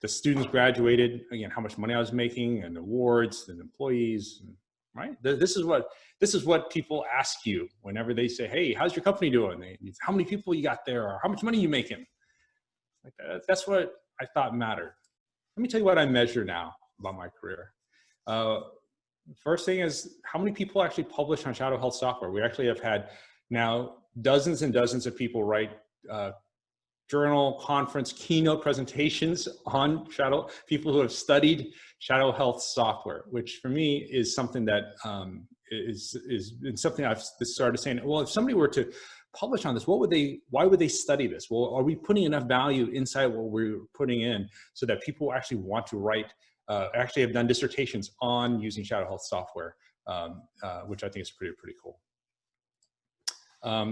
the students graduated, again, how much money I was making, and awards and employees, right? This is what people ask you whenever they say, hey, how's your company doing? How many people you got there, or how much money you making? Like that's what I thought mattered. Let me tell you what I measure now about my career. First thing is how many people actually publish on Shadow Health software. We actually have had now dozens and dozens of people write journal, conference, keynote presentations on Shadow, people who have studied Shadow Health software, which for me is something that is something I've started saying, well, if somebody were to publish on this, why would they study this? Well, are we putting enough value inside what we're putting in so that people actually want to write, actually have done dissertations on using Shadow Health software, which I think is pretty cool.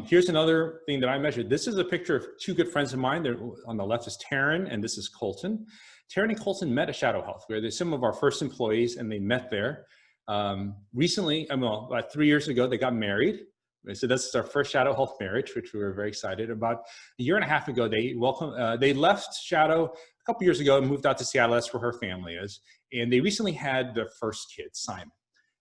Here's another thing that I measured. This is a picture of two good friends of mine. On the left is Taryn, and this is Colton. Taryn and Colton met at Shadow Health, where they're some of our first employees, and they met there. Recently, well, about 3 years ago, they got married. So this is our first Shadow Health marriage, which we were very excited about. A year and a half ago, they left Shadow a couple years ago and moved out to Seattle. That's where her family is. And they recently had their first kid, Simon.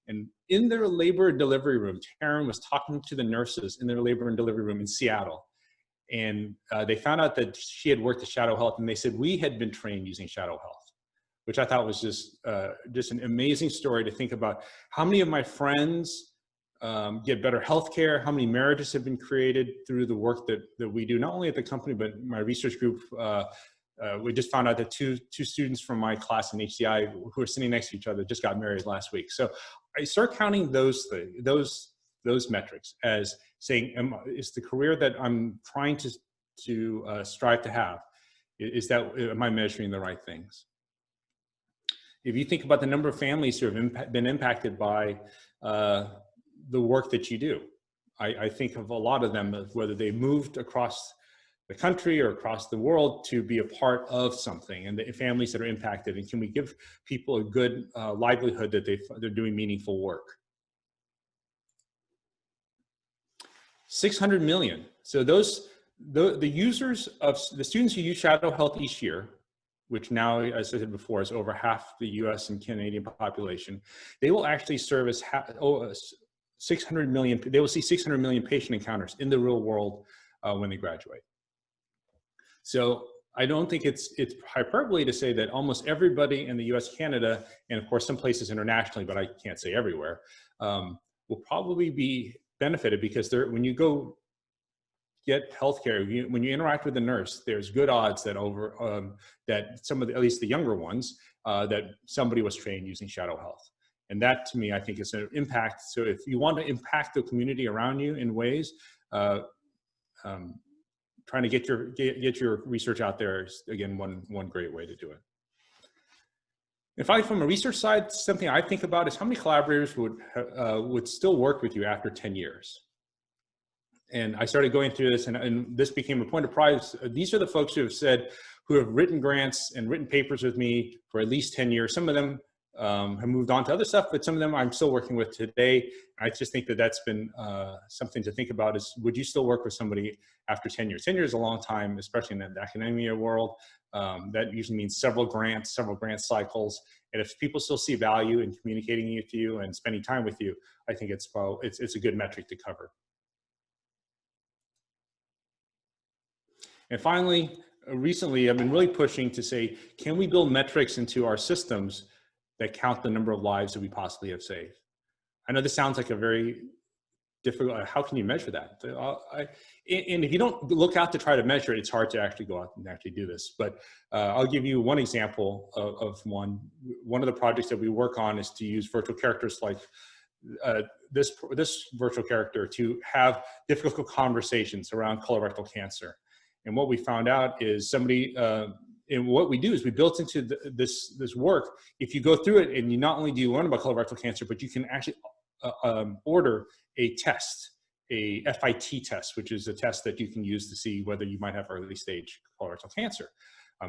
And in their labor and delivery room, Taryn was talking to the nurses in their labor and delivery room in Seattle. And they found out that she had worked at Shadow Health, and they said, we had been trained using Shadow Health, which I thought was just an amazing story to think about. How many of my friends get better healthcare, how many marriages have been created through the work that we do, not only at the company, but my research group. We just found out that two students from my class in HCI who are sitting next to each other just got married last week. So I start counting those metrics as saying, is the career that I'm trying to strive to have, am I measuring the right things? If you think about the number of families who have been impacted by the work that you do, I think of a lot of them, whether they moved across the country or across the world to be a part of something, and the families that are impacted, and can we give people a good livelihood that they're doing meaningful work. 600 million. So the users of the students who use Shadow Health each year, which now, as I said before, is over half the US and Canadian population, they will actually service 600 million, they will see 600 million patient encounters in the real world when they graduate. So I don't think it's hyperbole to say that almost everybody in the US, Canada, and of course some places internationally, but I can't say everywhere, will probably be benefited, because when you go get healthcare, when you interact with a nurse, there's good odds that that some of at least the younger ones, that somebody was trained using Shadow Health. And that, to me, I think is an impact. So if you want to impact the community around you in ways, trying to get your research out there is, again, one great way to do it. From a research side, something I think about is how many collaborators would still work with you after 10 years. And I started going through this, and this became a point of pride. These are the folks who have said, who have written grants and written papers with me for at least 10 years. Some of them have moved on to other stuff, but some of them I'm still working with today. I just think that that's been something to think about is, would you still work with somebody after 10 years? 10 years is a long time, especially in the academia world. That usually means several grant cycles. And if people still see value in communicating with you and spending time with you, I think it's a good metric to cover. And finally, recently, I've been really pushing to say, can we build metrics into our systems that count the number of lives that we possibly have saved? I know this sounds like a very difficult, how can you measure that? And if you don't look out to try to measure it, it's hard to actually go out and actually do this. But I'll give you one example of one. One of the projects that we work on is to use virtual characters like this virtual character to have difficult conversations around colorectal cancer. And what we found out is somebody, and what we do is we built into this work, if you go through it and you not only do you learn about colorectal cancer, but you can actually order a test, a FIT test, which is a test that you can use to see whether you might have early stage colorectal cancer.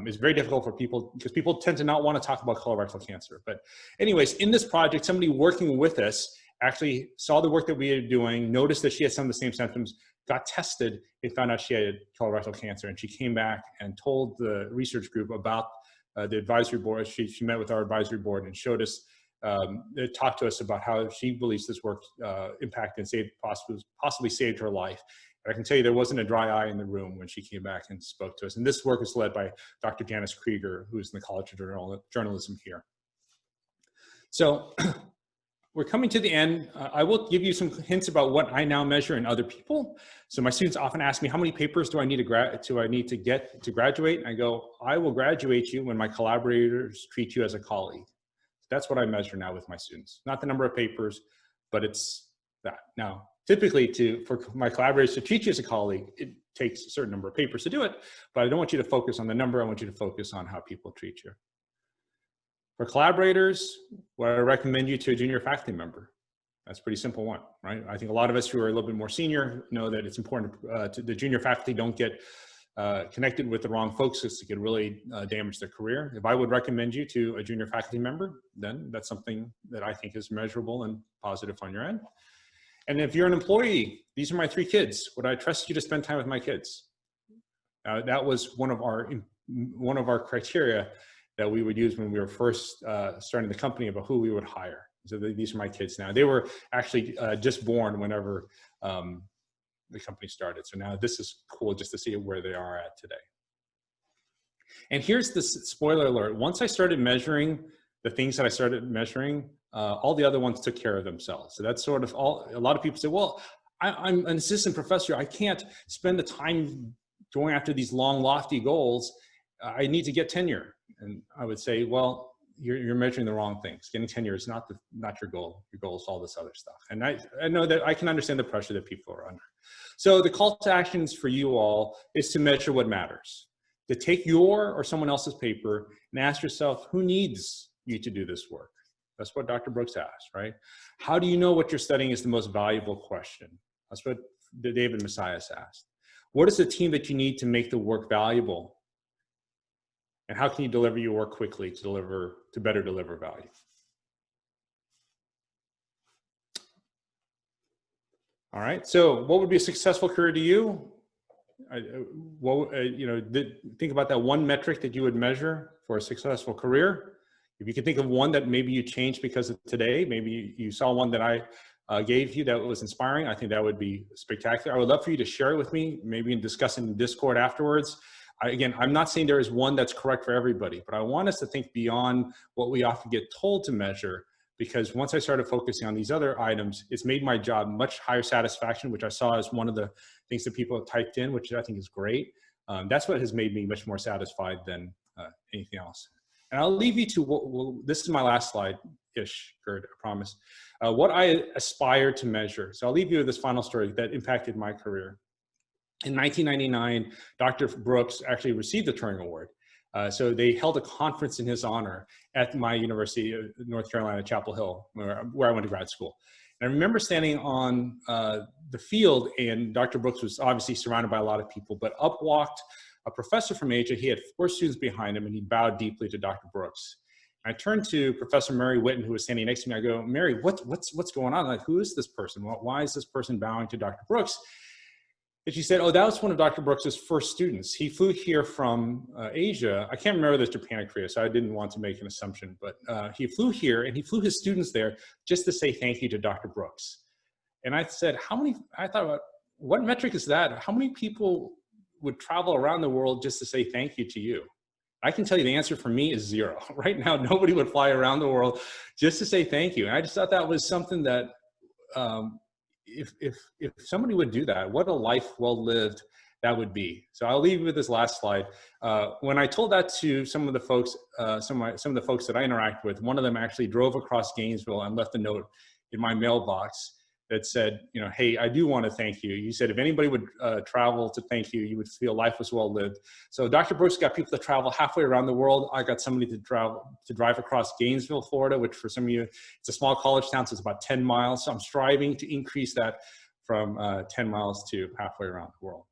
It's very difficult for people because people tend to not want to talk about colorectal cancer. But anyways, in this project, somebody working with us actually saw the work that we were doing, noticed that she had some of the same symptoms, got tested, and found out she had colorectal cancer. And she came back and told the research group about the advisory board. She met with our advisory board and showed us, talked to us about how she believes this work impacted and possibly saved her life. And I can tell you there wasn't a dry eye in the room when she came back and spoke to us. And this work is led by Dr. Janice Krieger, who's in the College of Journalism here. So we're coming to the end. I will give you some hints about what I now measure in other people. So my students often ask me, how many papers do I need to get to graduate? And I go, I will graduate you when my collaborators treat you as a colleague. That's what I measure now with my students. Not the number of papers, but it's that. Now, typically for my collaborators to treat you as a colleague, it takes a certain number of papers to do it, but I don't want you to focus on the number. I want you to focus on how people treat you. For collaborators, what I recommend you to a junior faculty member. That's a pretty simple one, right? I think a lot of us who are a little bit more senior know that it's important to the junior faculty don't get connected with the wrong folks, because it could really damage their career. If I would recommend you to a junior faculty member, then that's something that I think is measurable and positive on your end. And if you're an employee, these are my 3 kids. Would I trust you to spend time with my kids? That was one of our criteria that we would use when we were first starting the company about who we would hire. So these are my kids now. They were actually just born whenever the company started. So now this is cool just to see where they are at today. And here's the spoiler alert. Once I started measuring the things that I started measuring, all the other ones took care of themselves. So that's sort of a lot of people say, well, I'm an assistant professor. I can't spend the time going after these long, lofty goals. I need to get tenure. And I would say, well, you're measuring the wrong things. Getting tenure is not your goal. Your goal is all this other stuff. And I know that I can understand the pressure that people are under. So the call to actions for you all is to measure what matters. To take your or someone else's paper and ask yourself, who needs you to do this work? That's what Dr. Brooks asked, right? How do you know what you're studying is the most valuable question? That's what David Messias asked. What is the team that you need to make the work valuable? And how can you deliver your work quickly to better deliver value? All right, so what would be a successful career to you? Think about that one metric that you would measure for a successful career. If you could think of one that maybe you changed because of today, maybe you saw one that I gave you that was inspiring, I think that would be spectacular. I would love for you to share it with me, maybe in discussing in Discord afterwards. Again, I'm not saying there is one that's correct for everybody, but I want us to think beyond what we often get told to measure, because once I started focusing on these other items, it's made my job much higher satisfaction, which I saw as one of the things that people have typed in, which I think is great. That's what has made me much more satisfied than anything else. And I'll leave you to, this is my last slide-ish, Gerd, I promise. What I aspire to measure. So I'll leave you with this final story that impacted my career. In 1999, Dr. Brooks actually received the Turing Award. So they held a conference in his honor at my University of North Carolina, Chapel Hill, where I went to grad school. I remember standing on the field, and Dr. Brooks was obviously surrounded by a lot of people, but up walked a professor from Asia. He had 4 students behind him, and he bowed deeply to Dr. Brooks. I turned to Professor Mary Whitten, who was standing next to me. I go, Mary, what's going on? Like, who is this person? Why is this person bowing to Dr. Brooks? And she said, oh, that was one of Dr. Brooks's first students. He flew here from Asia. I can't remember this Japan or Korea, so I didn't want to make an assumption, but he flew here, and he flew his students there just to say thank you to Dr. Brooks. And I said, I thought about, what metric is that? How many people would travel around the world just to say thank you to you? I can tell you the answer for me is 0. Right now, nobody would fly around the world just to say thank you. And I just thought that was something that, if somebody would do that, what a life well lived that would be. So I'll leave you with this last slide. When I told that to some of the folks, some of the folks that I interact with, one of them actually drove across Gainesville and left a note in my mailbox that said, you know, hey, I do want to thank you. You said if anybody would travel to thank you, you would feel life was well lived. So Dr. Brooks got people to travel halfway around the world. I got somebody to drive across Gainesville, Florida, which for some of you, it's a small college town, so it's about 10 miles. So I'm striving to increase that from 10 miles to halfway around the world.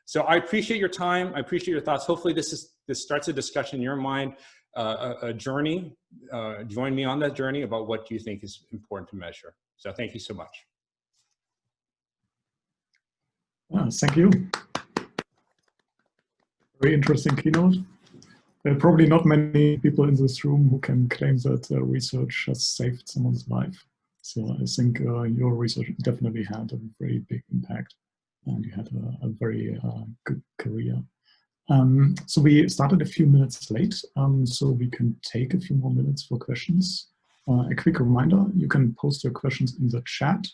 So I appreciate your time. I appreciate your thoughts. Hopefully this starts a discussion in your mind, a journey. Join me on that journey about what you think is important to measure. So thank you so much. Thank you. Very interesting keynote. There are probably not many people in this room who can claim that research has saved someone's life. So I think your research definitely had a very big impact, and you had a very good career. So we started a few minutes late, so we can take a few more minutes for questions. A quick reminder, you can post your questions in the chat,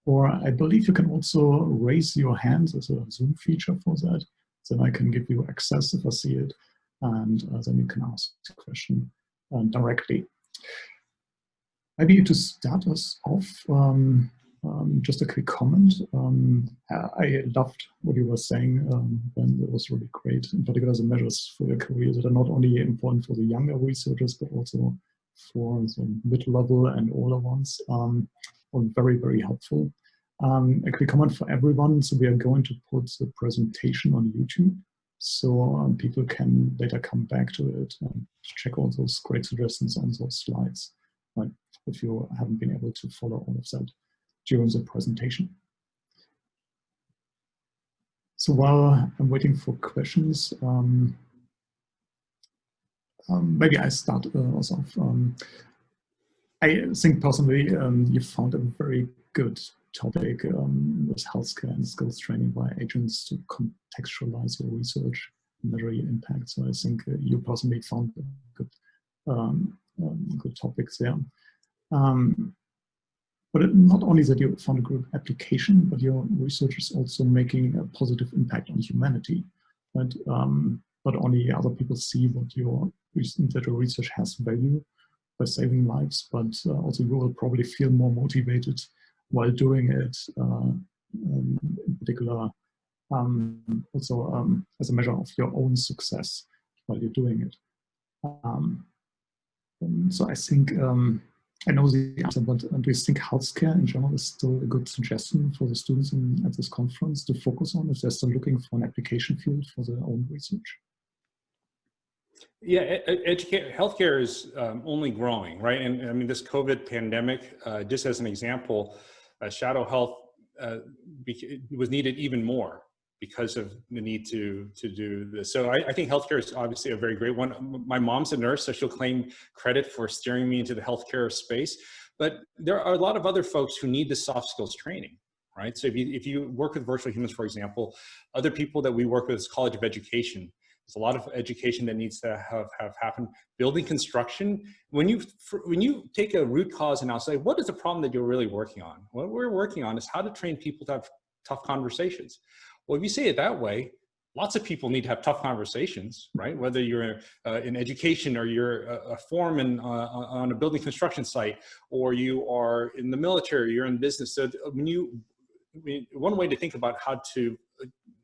or I believe you can also raise your hand. There's a Zoom feature for that. Then I can give you access if I see it, and then you can ask the question directly. Maybe to start us off, just a quick comment. I loved what you were saying, Ben. It was really great, in particular the measures for your career that are not only important for the younger researchers, but also for the mid-level and older ones. Were very, very helpful. A quick comment for everyone. So we are going to put the presentation on YouTube, so people can later come back to it and check all those great suggestions on those slides, if you haven't been able to follow all of that during the presentation. So while I'm waiting for questions, maybe I start us off. I think personally you found a very good topic with healthcare and skills training by agents to contextualize your research and measure your impact. So I think you personally found a good topics there. But not only that you found a good application, but your research is also making a positive impact on humanity. Right? Not only other people see that your research has value by saving lives, but also you will probably feel more motivated while doing it, in particular, also as a measure of your own success while you're doing it. So I think, I know the answer, but do you think healthcare in general is still a good suggestion for the students at this conference to focus on if they're still looking for an application field for their own research? Yeah, healthcare is only growing, right? And I mean, this COVID pandemic, just as an example, shadow health was needed even more because of the need to do this. So I think healthcare is obviously a very great one. My mom's a nurse, so she'll claim credit for steering me into the healthcare space. But there are a lot of other folks who need the soft skills training, right? So if you work with virtual humans, for example, other people that we work with is College of Education. There's a lot of education that needs to have happened. Building construction, when you take a root cause and I'll say, what is the problem that you're really working on? What we're working on is how to train people to have tough conversations. Well, if you say it that way, lots of people need to have tough conversations, right? Whether you're in education or you're a foreman on a building construction site, or you are in the military, you're in business. So one way to think about how to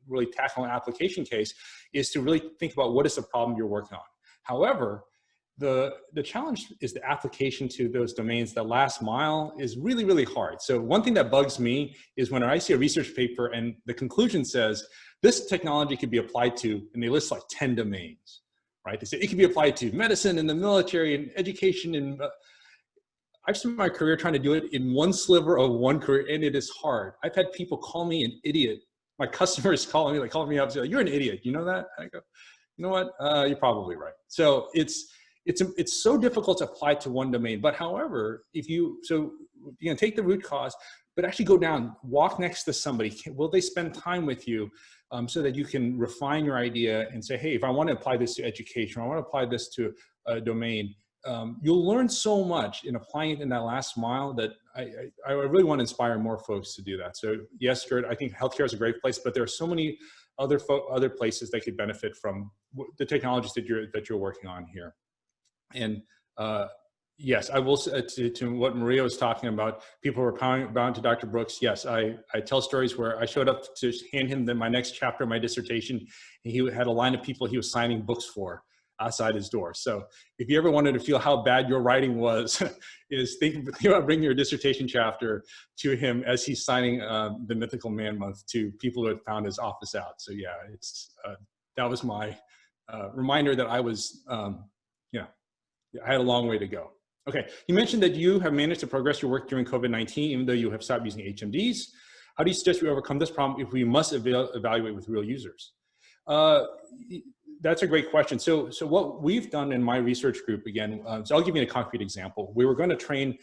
really tackle an application case is to really think about what is the problem you're working on. However, the challenge is the application to those domains. The last mile is really, really hard. So one thing that bugs me is when I see a research paper and the conclusion says, this technology could be applied to, and they list like 10 domains, right? They say it can be applied to medicine and the military and education. And I've spent my career trying to do it in one sliver of one career, and it is hard. I've had people call me an idiot. My customers calling me up and say, you're an idiot. You know that? I go, you know what? You're probably right. So it's so difficult to apply to one domain. But however, if you can take the root cause, but actually go down, walk next to somebody. Will they spend time with you so that you can refine your idea and say, hey, if I want to apply this to education, or I want to apply this to a domain, you'll learn so much in applying it in that last mile that I really want to inspire more folks to do that. So yes, Gert, I think healthcare is a great place, but there are so many other places that could benefit from the technologies that you're working on here. And yes, I will say to what Maria was talking about, people were bound to Dr. Brooks. Yes, I tell stories where I showed up to hand him my next chapter of my dissertation, and he had a line of people he was signing books for outside his door. So if you ever wanted to feel how bad your writing was, is think about bringing your dissertation chapter to him as he's signing the Mythical Man Month to people who had found his office out. So yeah, that was my reminder that I was, I had a long way to go. Okay, you mentioned that you have managed to progress your work during COVID-19, even though you have stopped using HMDs. How do you suggest we overcome this problem if we must evaluate with real users? That's a great question. So what we've done in my research group, again, so I'll give you a concrete example. We were going to train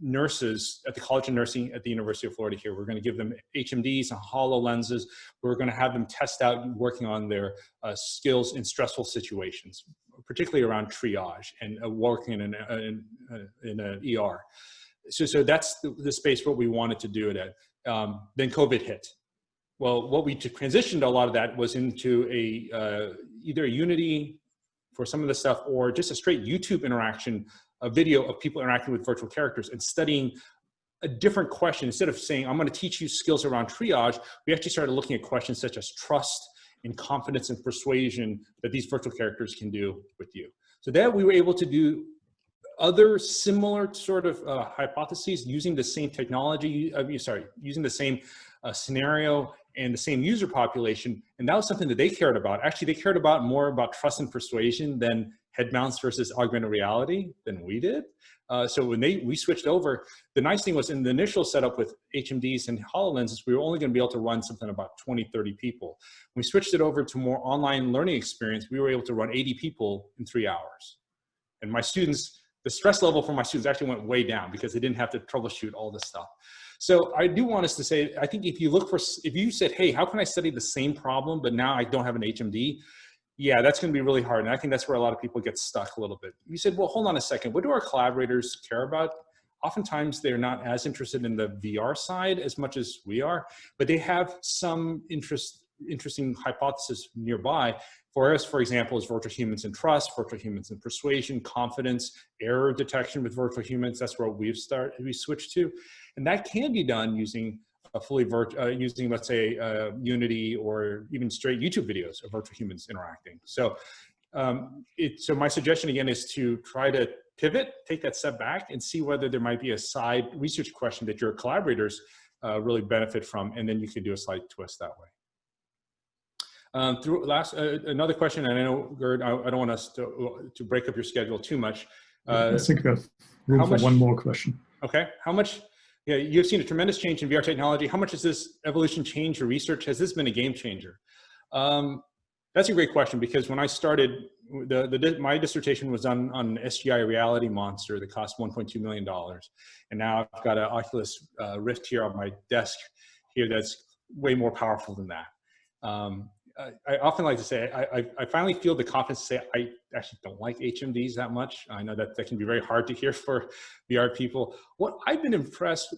nurses at the College of Nursing at the University of Florida here. We're going to give them HMDs and HoloLenses. We're going to have them test out working on their skills in stressful situations, particularly around triage and working in an ER. So that's the space where we wanted to do it at. Then COVID hit. Well, what we transitioned a lot of that was into either a Unity for some of the stuff, or just a straight YouTube interaction, a video of people interacting with virtual characters and studying a different question. Instead of saying, I'm going to teach you skills around triage, we actually started looking at questions such as trust and confidence and persuasion that these virtual characters can do with you. So that we were able to do other similar sort of hypotheses using the same technology, using the same scenario and the same user population. And that was something that they cared about. Actually, they cared more about trust and persuasion than head mounts versus augmented reality than we did. So when we switched over, the nice thing was in the initial setup with HMDs and HoloLenses, we were only going to be able to run something about 20, 30 people. When we switched it over to more online learning experience, we were able to run 80 people in 3 hours. And my students, the stress level for my students actually went way down because they didn't have to troubleshoot all this stuff. So I do want us to say, I think if you said, hey, how can I study the same problem, but now I don't have an HMD? Yeah, that's going to be really hard. And I think that's where a lot of people get stuck a little bit. You said, well, hold on a second. What do our collaborators care about? Oftentimes, they're not as interested in the VR side as much as we are, but they have some interesting hypothesis nearby. For us, for example, is virtual humans and trust, virtual humans and persuasion, confidence, error detection with virtual humans. That's where we switched to. And that can be done using a fully using, let's say, Unity or even straight YouTube videos of virtual humans interacting. So, so my suggestion again is to try to pivot, take that step back, and see whether there might be a side research question that your collaborators really benefit from, and then you can do a slight twist that way. Another question, and I know, Gerd, I don't want us to break up your schedule too much. I think we have room for one more question. Okay, how much? Yeah, you've seen a tremendous change in VR technology. How much has this evolution changed your research? Has this been a game changer? That's a great question, because when I started, my dissertation was done on an SGI reality monster that cost $1.2 million. And now I've got an Oculus Rift here on my desk here that's way more powerful than that. I often like to say, I finally feel the confidence to say I actually don't like HMDs that much. I know that can be very hard to hear for VR people. What I've been impressed,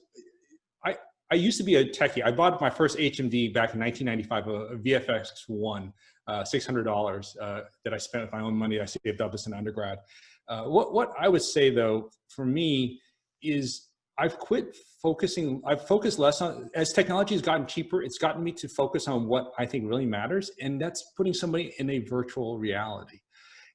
I used to be a techie. I bought my first HMD back in 1995, a VFX1, $600 that I spent with my own money. I saved up as an undergrad. What I would say though, for me, is I've focused less on, as technology has gotten cheaper, it's gotten me to focus on what I think really matters, and that's putting somebody in a virtual reality.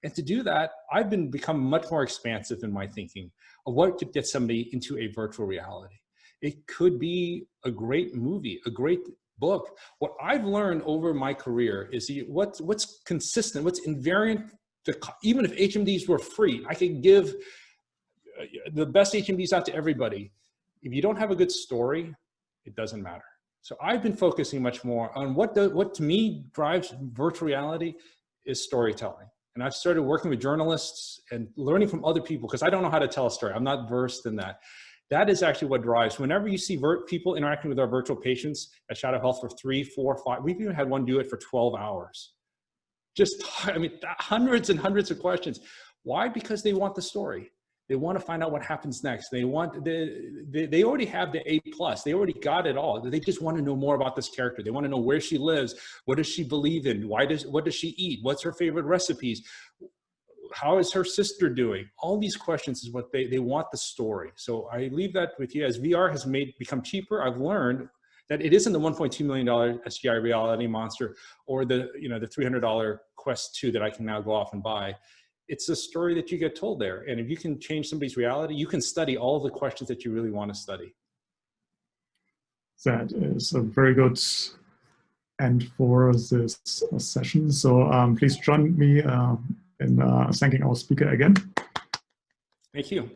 And to do that, I've become much more expansive in my thinking of what could get somebody into a virtual reality. It could be a great movie, a great book. What I've learned over my career is what's consistent, what's invariant. Even if HMDs were free, I could give the best HMDs out to everybody. If you don't have a good story, it doesn't matter. So I've been focusing much more on what to me drives virtual reality is storytelling. And I've started working with journalists and learning from other people because I don't know how to tell a story. I'm not versed in that. That is actually what drives. Whenever you see people interacting with our virtual patients at Shadow Health for 3, 4, 5, we've even had one do it for 12 hours. Just, I mean, hundreds and hundreds of questions. Why? Because they want the story. They want to find out what happens next. They already have the A+. They already got it all. They just want to know more about this character. They want to know where she lives. What does she believe in? What does she eat? What's her favorite recipes? How is her sister doing? All these questions is what they want the story. So I leave that with you. As VR has become cheaper, I've learned that it isn't the $1.2 million SGI reality monster or the $300 Quest 2 that I can now go off and buy. It's a story that you get told there. And if you can change somebody's reality, you can study all the questions that you really want to study. That is a very good end for this session. So please join me in thanking our speaker again. Thank you.